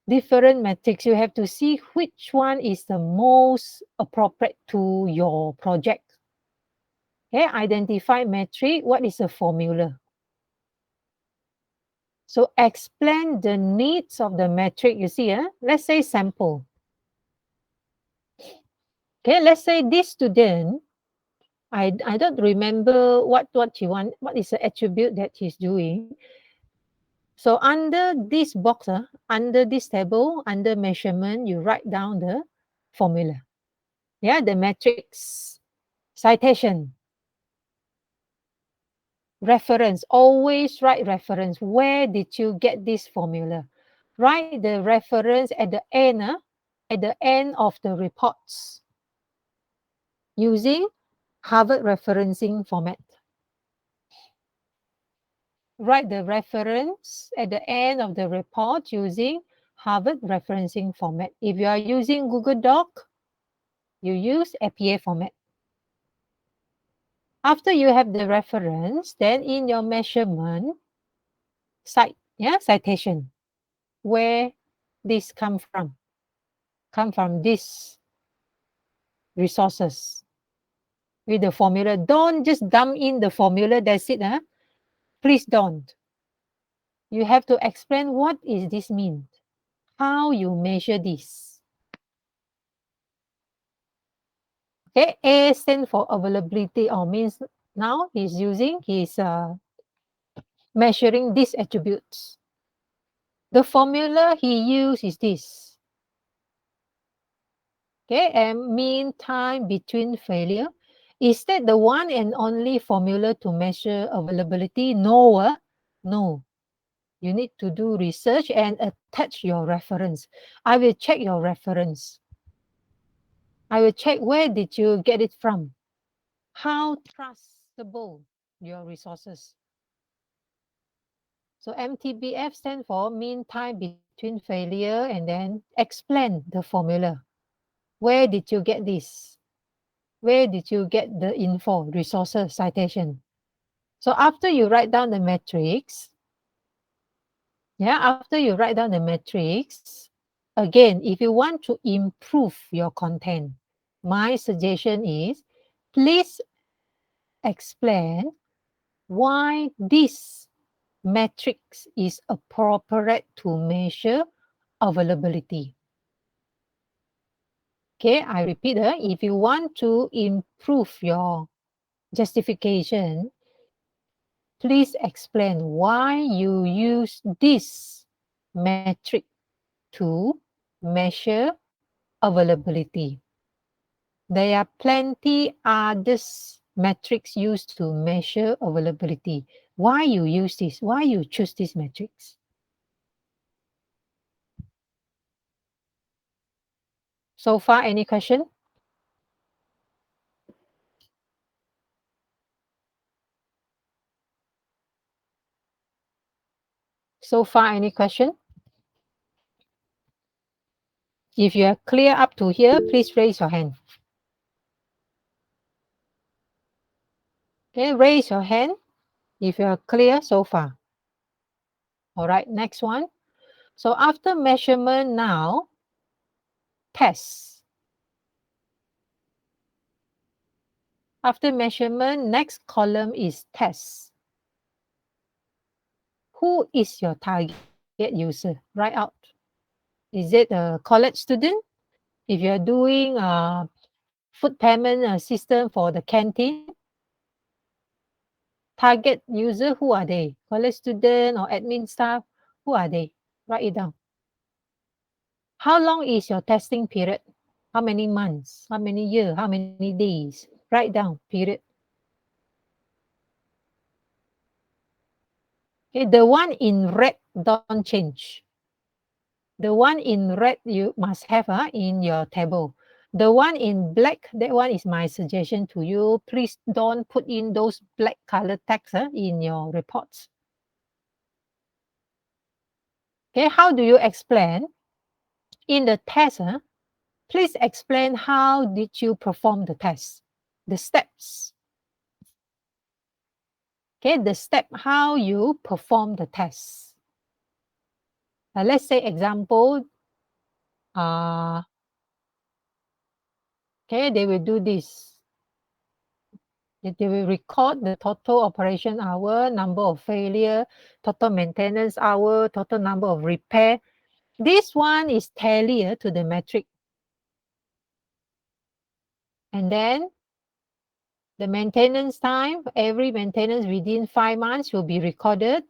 Different metrics. You have to see which one is the most appropriate to your project. Okay, identify metric. What is the formula? So explain the needs of the metric. You see, let's say sample. Okay, let's say this student, I don't remember what he want, what is the attribute that he's doing. So under this box, under this table, under measurement, you write down the formula. Yeah, the metrics, citation, reference. Always write reference. Where did you get this formula? Write the reference at the end of the reports using Harvard referencing format. Write the reference at the end of the report using Harvard referencing format. If you are using Google Doc, you use APA format. After you have the reference, then in your measurement, citation. Where this come from? Come from these resources with the formula. Don't just dump in the formula, that's it. Huh? Please don't. You have to explain what is this mean, how you measure this. Okay, A stands for availability, or means now he's measuring these attributes. The formula he used is this. Okay, and mean time between failure. Is that the one and only formula to measure availability? No, no. You need to do research and attach your reference. I will check your reference. I will check where did you get it from? How trustable your resources. So MTBF stands for mean time between failure, and then explain the formula. Where did you get this? Where did you get the info, resources, citation? So after you write down the matrix, after you write down the matrix, again, if you want to improve your content, my suggestion is please explain why this matrix is appropriate to measure availability. Okay, I repeat, if you want to improve your justification, please explain why you use this metric to measure availability. There are plenty other metrics used to measure availability. Why you use this? Why you choose this metrics? So far, any question? So far, any question? If you are clear up to here, please raise your hand. Okay, raise your hand if you are clear so far. All right, next one. So after measurement now, test. After measurement, next column is test. Who is your target user? Write out. Is it a college student? If you're doing a food payment system for the canteen, target user, who are they? College student or admin staff? Who are they? Write it down. How long is your testing period? How many months? How many years? How many days? Write down, period. Okay, the one in red don't change. The one in red you must have in your table. The one in black, that one is my suggestion to you. Please don't put in those black color text in your reports. Okay, how do you explain? In the test, please explain how did you perform the test, the steps. Okay, the step how you perform the test. Let's say example, okay, they will do this. They will record the total operation hour, number of failure, total maintenance hour, total number of repair. This one is tally to the metric. And then the maintenance time, every maintenance within 5 months will be recorded.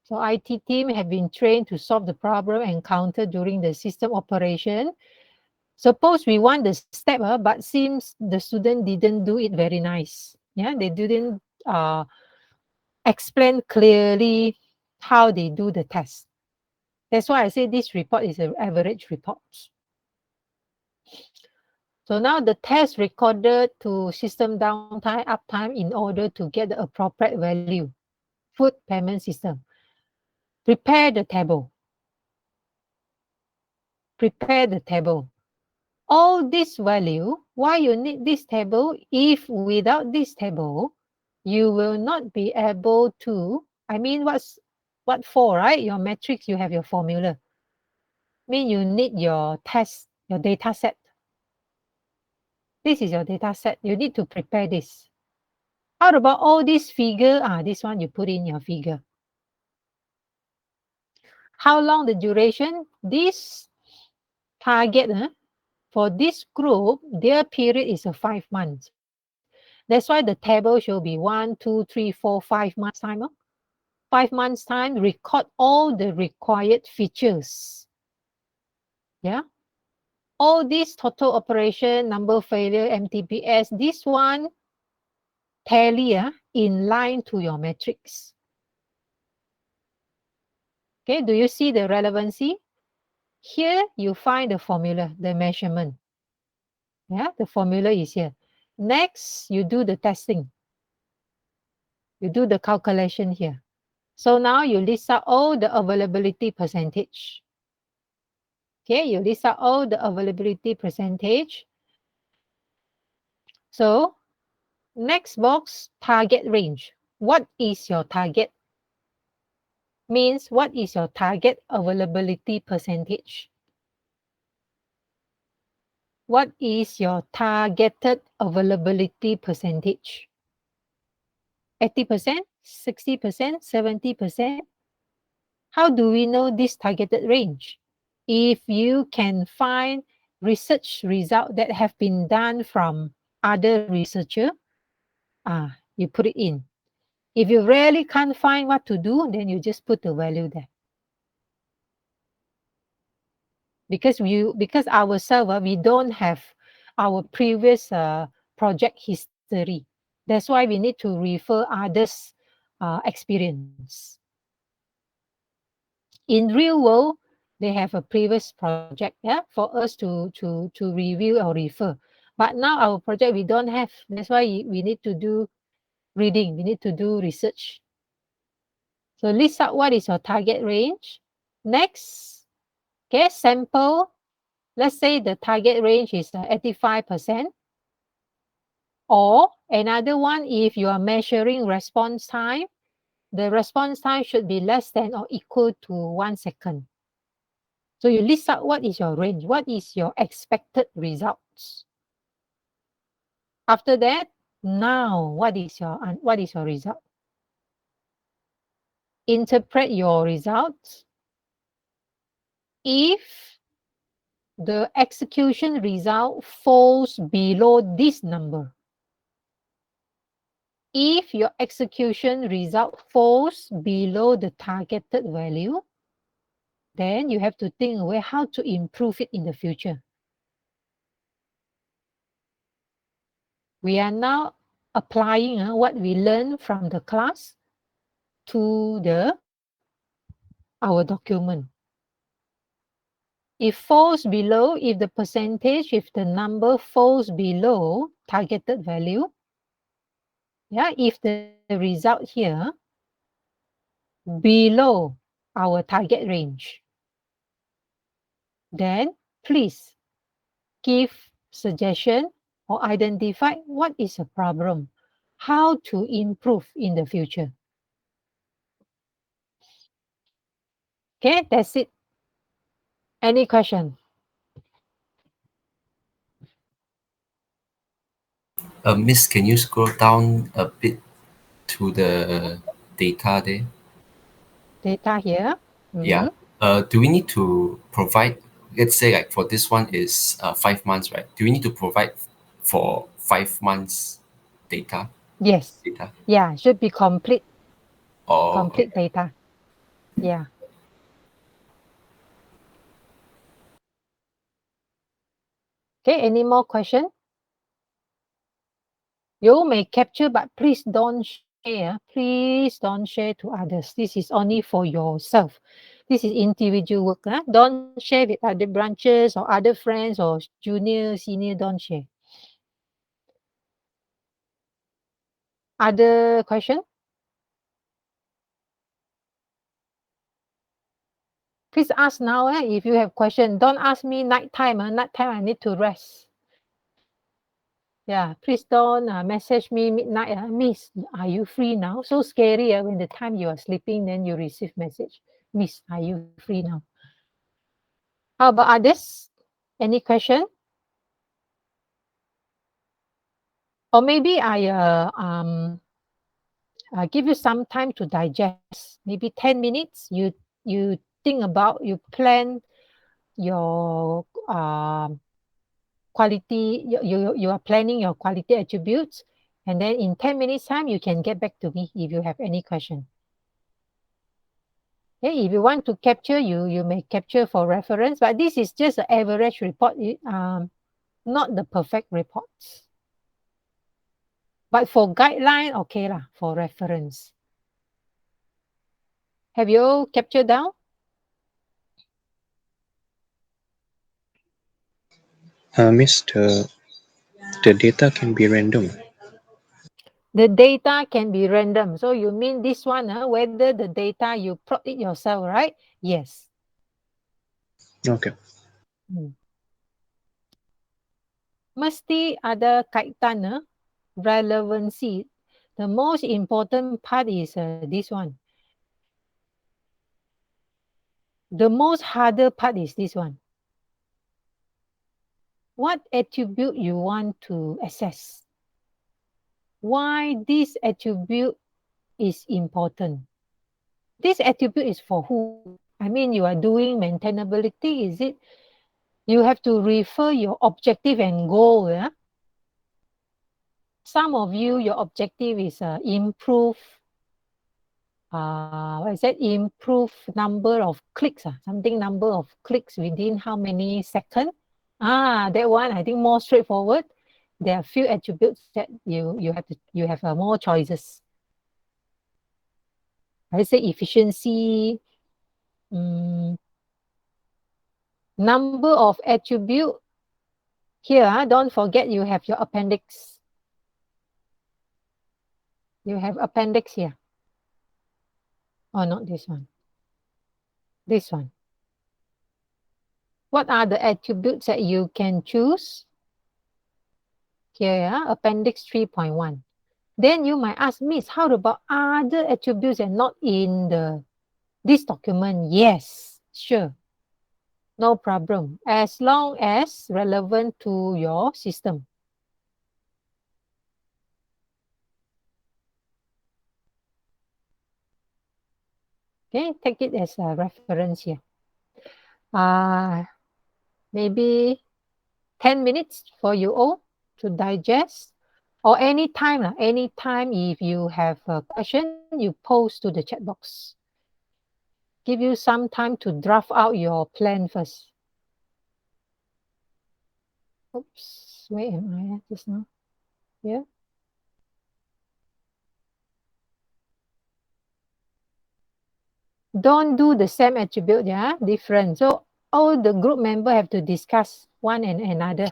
So IT team have been trained to solve the problem encountered during the system operation. Suppose we want the step, but seems the student didn't do it very nice. Yeah, they didn't explain clearly how they do the test. That's why I say this report is an average report. So now the test recorded to system downtime, uptime in order to get the appropriate value. Food payment system. Prepare the table. Prepare the table. All this value, why you need this table? If without this table, you will not be able to, What for, right? Your matrix, you have your formula. Mean you need your test, your data set. This is your data set. You need to prepare this. How about all these figure? This one you put in your figure. How long the duration? This target, for this group, their period is a 5 months. That's why the table should be 1, 2, 3, 4, 5 months time. 5 months time, record all the required features. Yeah. All these total operation, number failure, MTPS, this one tally in line to your matrix. Okay, do you see the relevancy? Here you find the formula, the measurement. Yeah, the formula is here. Next, you do the testing. You do the calculation here. So now you list out all the availability percentage. Okay, you list out all the availability percentage. So next box, target range. What is your target? Means what is your target availability percentage? What is your targeted availability percentage? 80%, 60%, 70%? How do we know this targeted range? If you can find research results that have been done from other researcher, you put it in. If you really can't find what to do, then you just put the value there. Because our server, we don't have our previous project history. That's why we need to refer others' experience. In real world, they have a previous project, for us to review or refer. But now our project we don't have. That's why we need to do reading. We need to do research. So list out what is your target range. Next, okay, sample. Let's say the target range is 85%. Or another one, if you are measuring response time, the response time should be less than or equal to 1 second. So you list out what is your range, what is your expected results. After that, now what is your result? Interpret your results. If the execution result falls below this number, if your execution result falls below the targeted value, then you have to think away how to improve it in the future. We are now applying what we learned from the class to our document. If falls below, if the percentage, if the number falls below targeted value, if the result here below our target range, then please give suggestion or identify what is the problem, how to improve in the future. Okay, that's it. Any question? Miss, can you scroll down a bit to the data there? Data here. Yeah. Do we need to provide, let's say like for this one is 5 months, right? Do we need to provide for 5 months data? Yes. Data. Yeah, should be complete Oh, okay. data. Yeah. Okay, any more question? You may capture, but please don't share. Please don't share to others. This is only for yourself. This is individual work. Don't share with other branches or other friends or junior, senior. Don't share. Other question? Please ask now if you have question. Don't ask me night time. Night time I need to rest. Yeah, please don't message me midnight. Miss, are you free now? So scary when the time you are sleeping, then you receive message. Miss, are you free now? How about others? Any question? Or maybe I give you some time to digest. Maybe 10 minutes. You think about, you plan your quality. You are planning your quality attributes, and then in 10 minutes time, you can get back to me if you have any question. Okay, if you want to capture, you may capture for reference, but this is just an average report, not the perfect reports. But for guideline, okay lah, for reference. Have you captured down? Miss, the data can be random. The data can be random. So you mean this one, whether the data you plot it yourself, right? Yes. Okay. Mesti ada kaitan, relevancy. The most important part is this one. The most harder part is this one. What attribute you want to assess? Why this attribute is important? This attribute is for who? I mean, you are doing maintainability, is it? You have to refer your objective and goal. Yeah? Some of you, your objective is improve, what is that? Improve number of clicks, something number of clicks within how many seconds? That one I think more straightforward. There are few attributes that you have more choices. Let's say efficiency, number of attribute. Here, don't forget you have your appendix. You have appendix here. Oh, not this one. This one. What are the attributes that you can choose? Here, appendix 3.1. Then you might ask, Miss, how about other attributes that not in this document? Yes, sure. No problem. As long as relevant to your system. Okay, take it as a reference here. Maybe 10 minutes for you all to digest, or anytime if you have a question, you post to the chat box. Give you some time to draft out your plan first. Oops, where am I at just now? Here. Don't do the same attribute, different. So all the group member have to discuss one and another.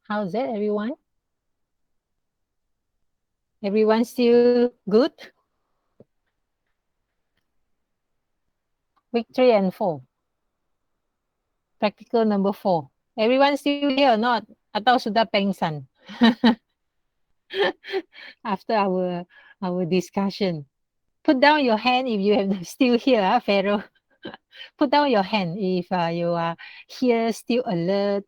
How's that, everyone? Everyone still good? Week 3 and 4. Practical number 4. Everyone still here or not? Atau sudah pengsan? After our discussion. Put down your hand if you have still here, Pharaoh. Put down your hand if you are here, still alert.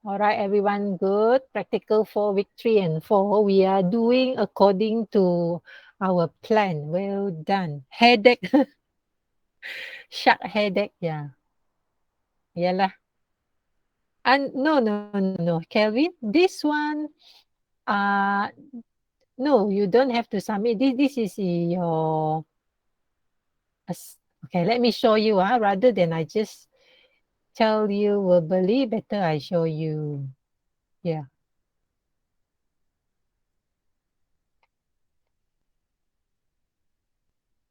All right, everyone, good. Practical 4, week 3 and 4. We are doing according to our plan. Well done. Headache. Shut headache, yeah. Yalah. And no, Kelvin. This one, no, you don't have to submit. This is your, okay, let me show you. Rather than I just tell you verbally, better I show you. Yeah.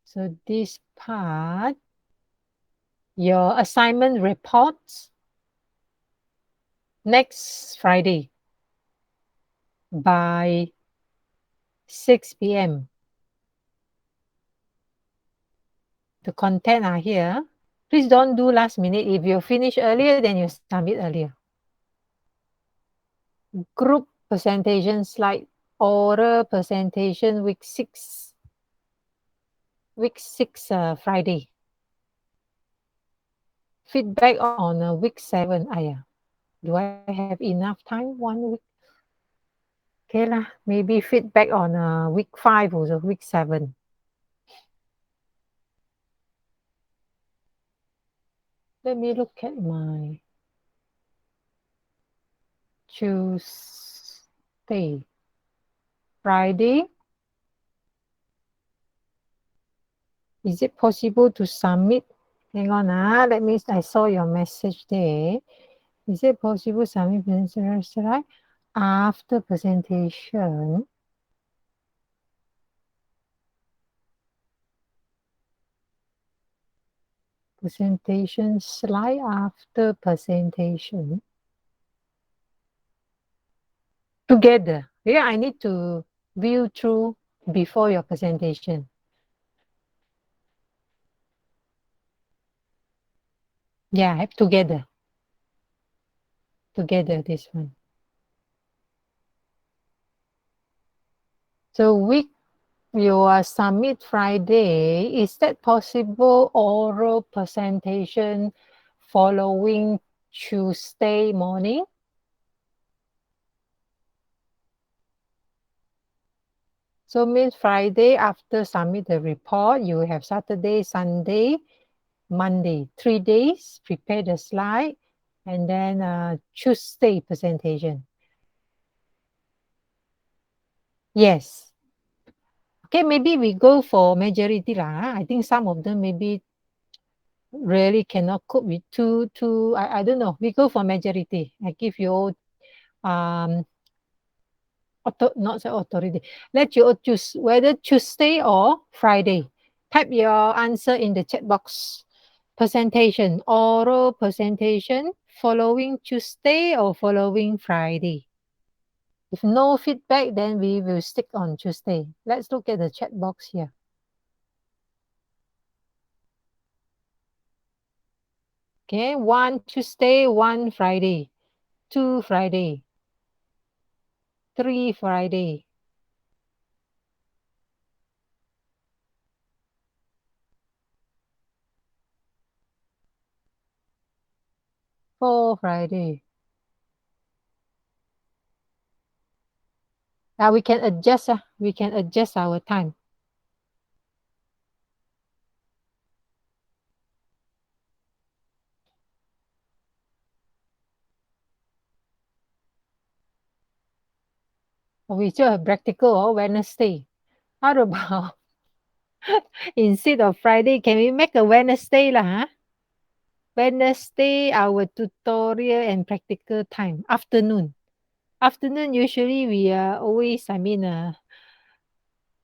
So this part, your assignment reports next Friday by 6 p.m. The content are here. Please don't do last minute. If you finish earlier, then you submit earlier. Group presentation slide, oral presentation week 6. Week 6 Friday. Feedback on week 7. Do I have enough time? 1 week? Okay lah. Maybe feedback on week 5 or week 7. Let me look at my Tuesday. Friday. Is it possible to submit? Hang on, I saw your message there. Is it possible to submit presentation after presentation? Presentation slide after presentation. Together. Yeah, I need to view through before your presentation. Yeah, have together. Together, this one. So week your submit Friday, is that possible oral presentation following Tuesday morning? So means Friday after submit the report, you have Saturday, Sunday, Monday, 3 days, prepare the slide, and then Tuesday presentation. Yes. Okay, maybe we go for majority lah. I think some of them maybe really cannot cope with two. I don't know. We go for majority. I give you not authority. Let you choose whether Tuesday or Friday. Type your answer in the chat box. Presentation, oral presentation, following Tuesday or following Friday. If no feedback, then we will stick on Tuesday. Let's look at the chat box here. Okay, 1 Tuesday, 1 Friday, 2 Friday, 3 Friday, 4 Friday. We can adjust. We can adjust our time. We still have practical or Wednesday. How about instead of Friday, can we make a Wednesday lah? Wednesday, our tutorial and practical time, afternoon. Afternoon, usually we are always,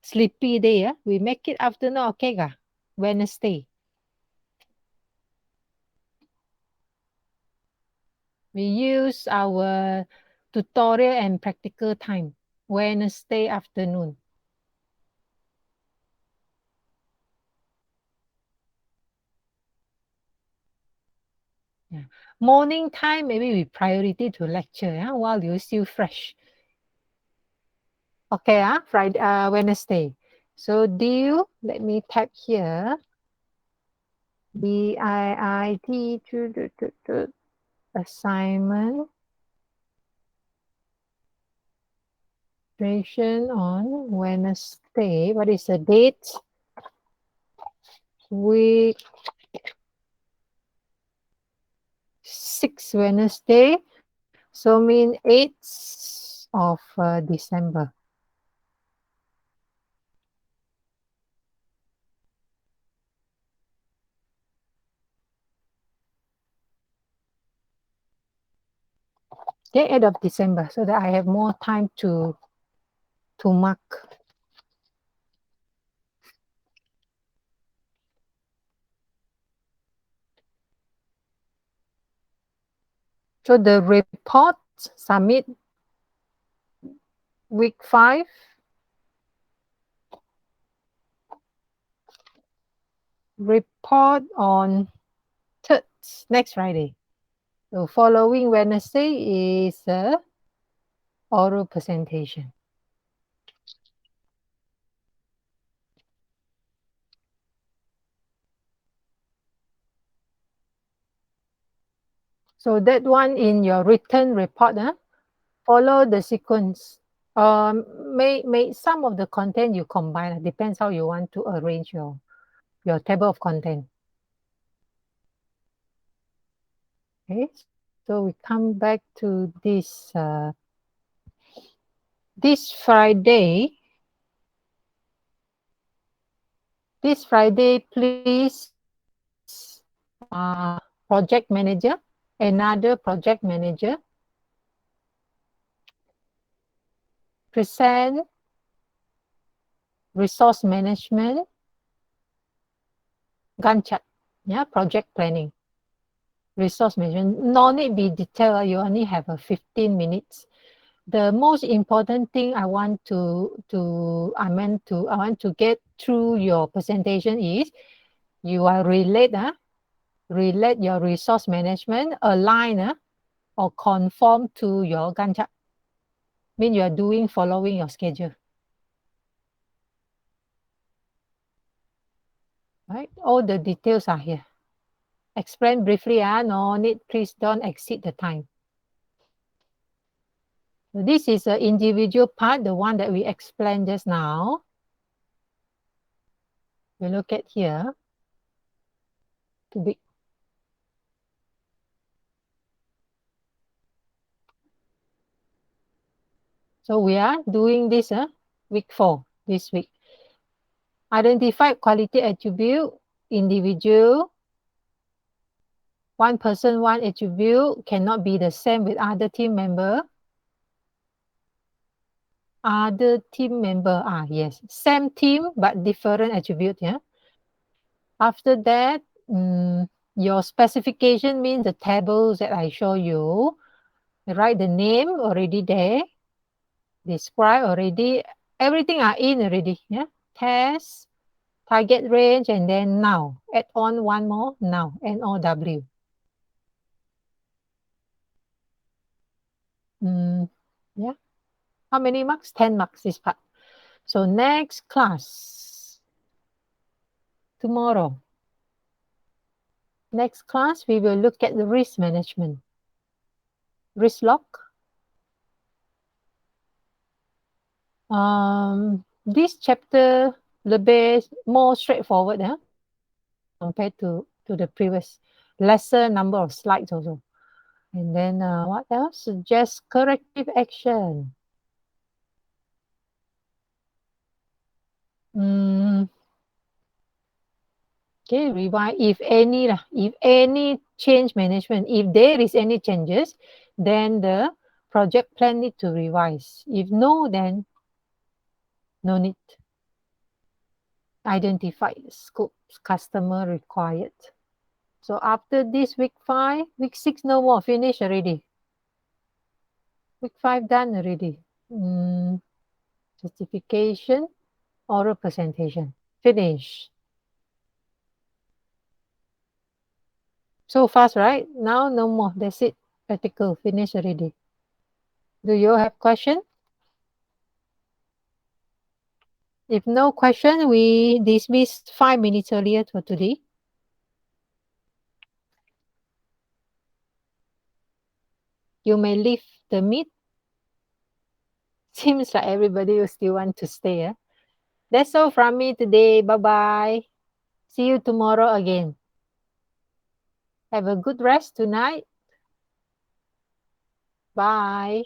sleepy day, we make it afternoon, okay ga? Wednesday. We use our tutorial and practical time, Wednesday afternoon. Yeah. Morning time, maybe we priority to lecture while you're still fresh. Okay, Friday, Wednesday. So due, let me type here. DIIT assignment on Wednesday. What is the date? Week 6 Wednesday. So mean 8th of December. Okay, 8th of December, so that I have more time to mark. So the report submit week 5. Report on 3rd, next Friday. So following Wednesday is oral presentation. So that one in your written report, follow the sequence. May some of the content you combine. Depends how you want to arrange your table of content. Okay, so we come back to this this Friday. This Friday, please, project manager, another project manager, present resource management, Gantt chart, project planning, resource management. No need be detailed. You only have 15 minutes. The most important thing I want to get through your presentation is you are relate your resource management, align or conform to your Gantt chart. Mean you are following your schedule. Right? All the details are here. Explain briefly, no need, please don't exceed the time. So this is an individual part, the one that we explained just now. We look at here. Too big. So we are doing this week 4, this week. Identify quality attribute, individual. One person, one attribute cannot be the same with other team member. Other team member, yes. Same team, but different attribute, After that, your specification means the tables that I show you. Write the name already there. Describe already. Everything are in already, Test, target range, and then now. Add on one more, now, NOW. Yeah. How many marks? 10 marks this part. So next class, tomorrow. Next class, we will look at the risk management. Risk log. This chapter, lebih more straightforward compared to the previous. Lesser number of slides also. And then what else? Suggest corrective action. Okay, revise if any change management, if there is any changes, then the project plan need to revise. If no, then no need. identified scopes customer required. So after this week 5, week 6 no more, finish already. Week 5 done already. Justification, oral presentation, finish. So fast, right? Now no more, that's it. Practical, finish already. Do you have question? If no question, we dismiss 5 minutes earlier for today. You may leave the meet. Seems like everybody will still want to stay. That's all from me today. Bye-bye. See you tomorrow again. Have a good rest tonight. Bye.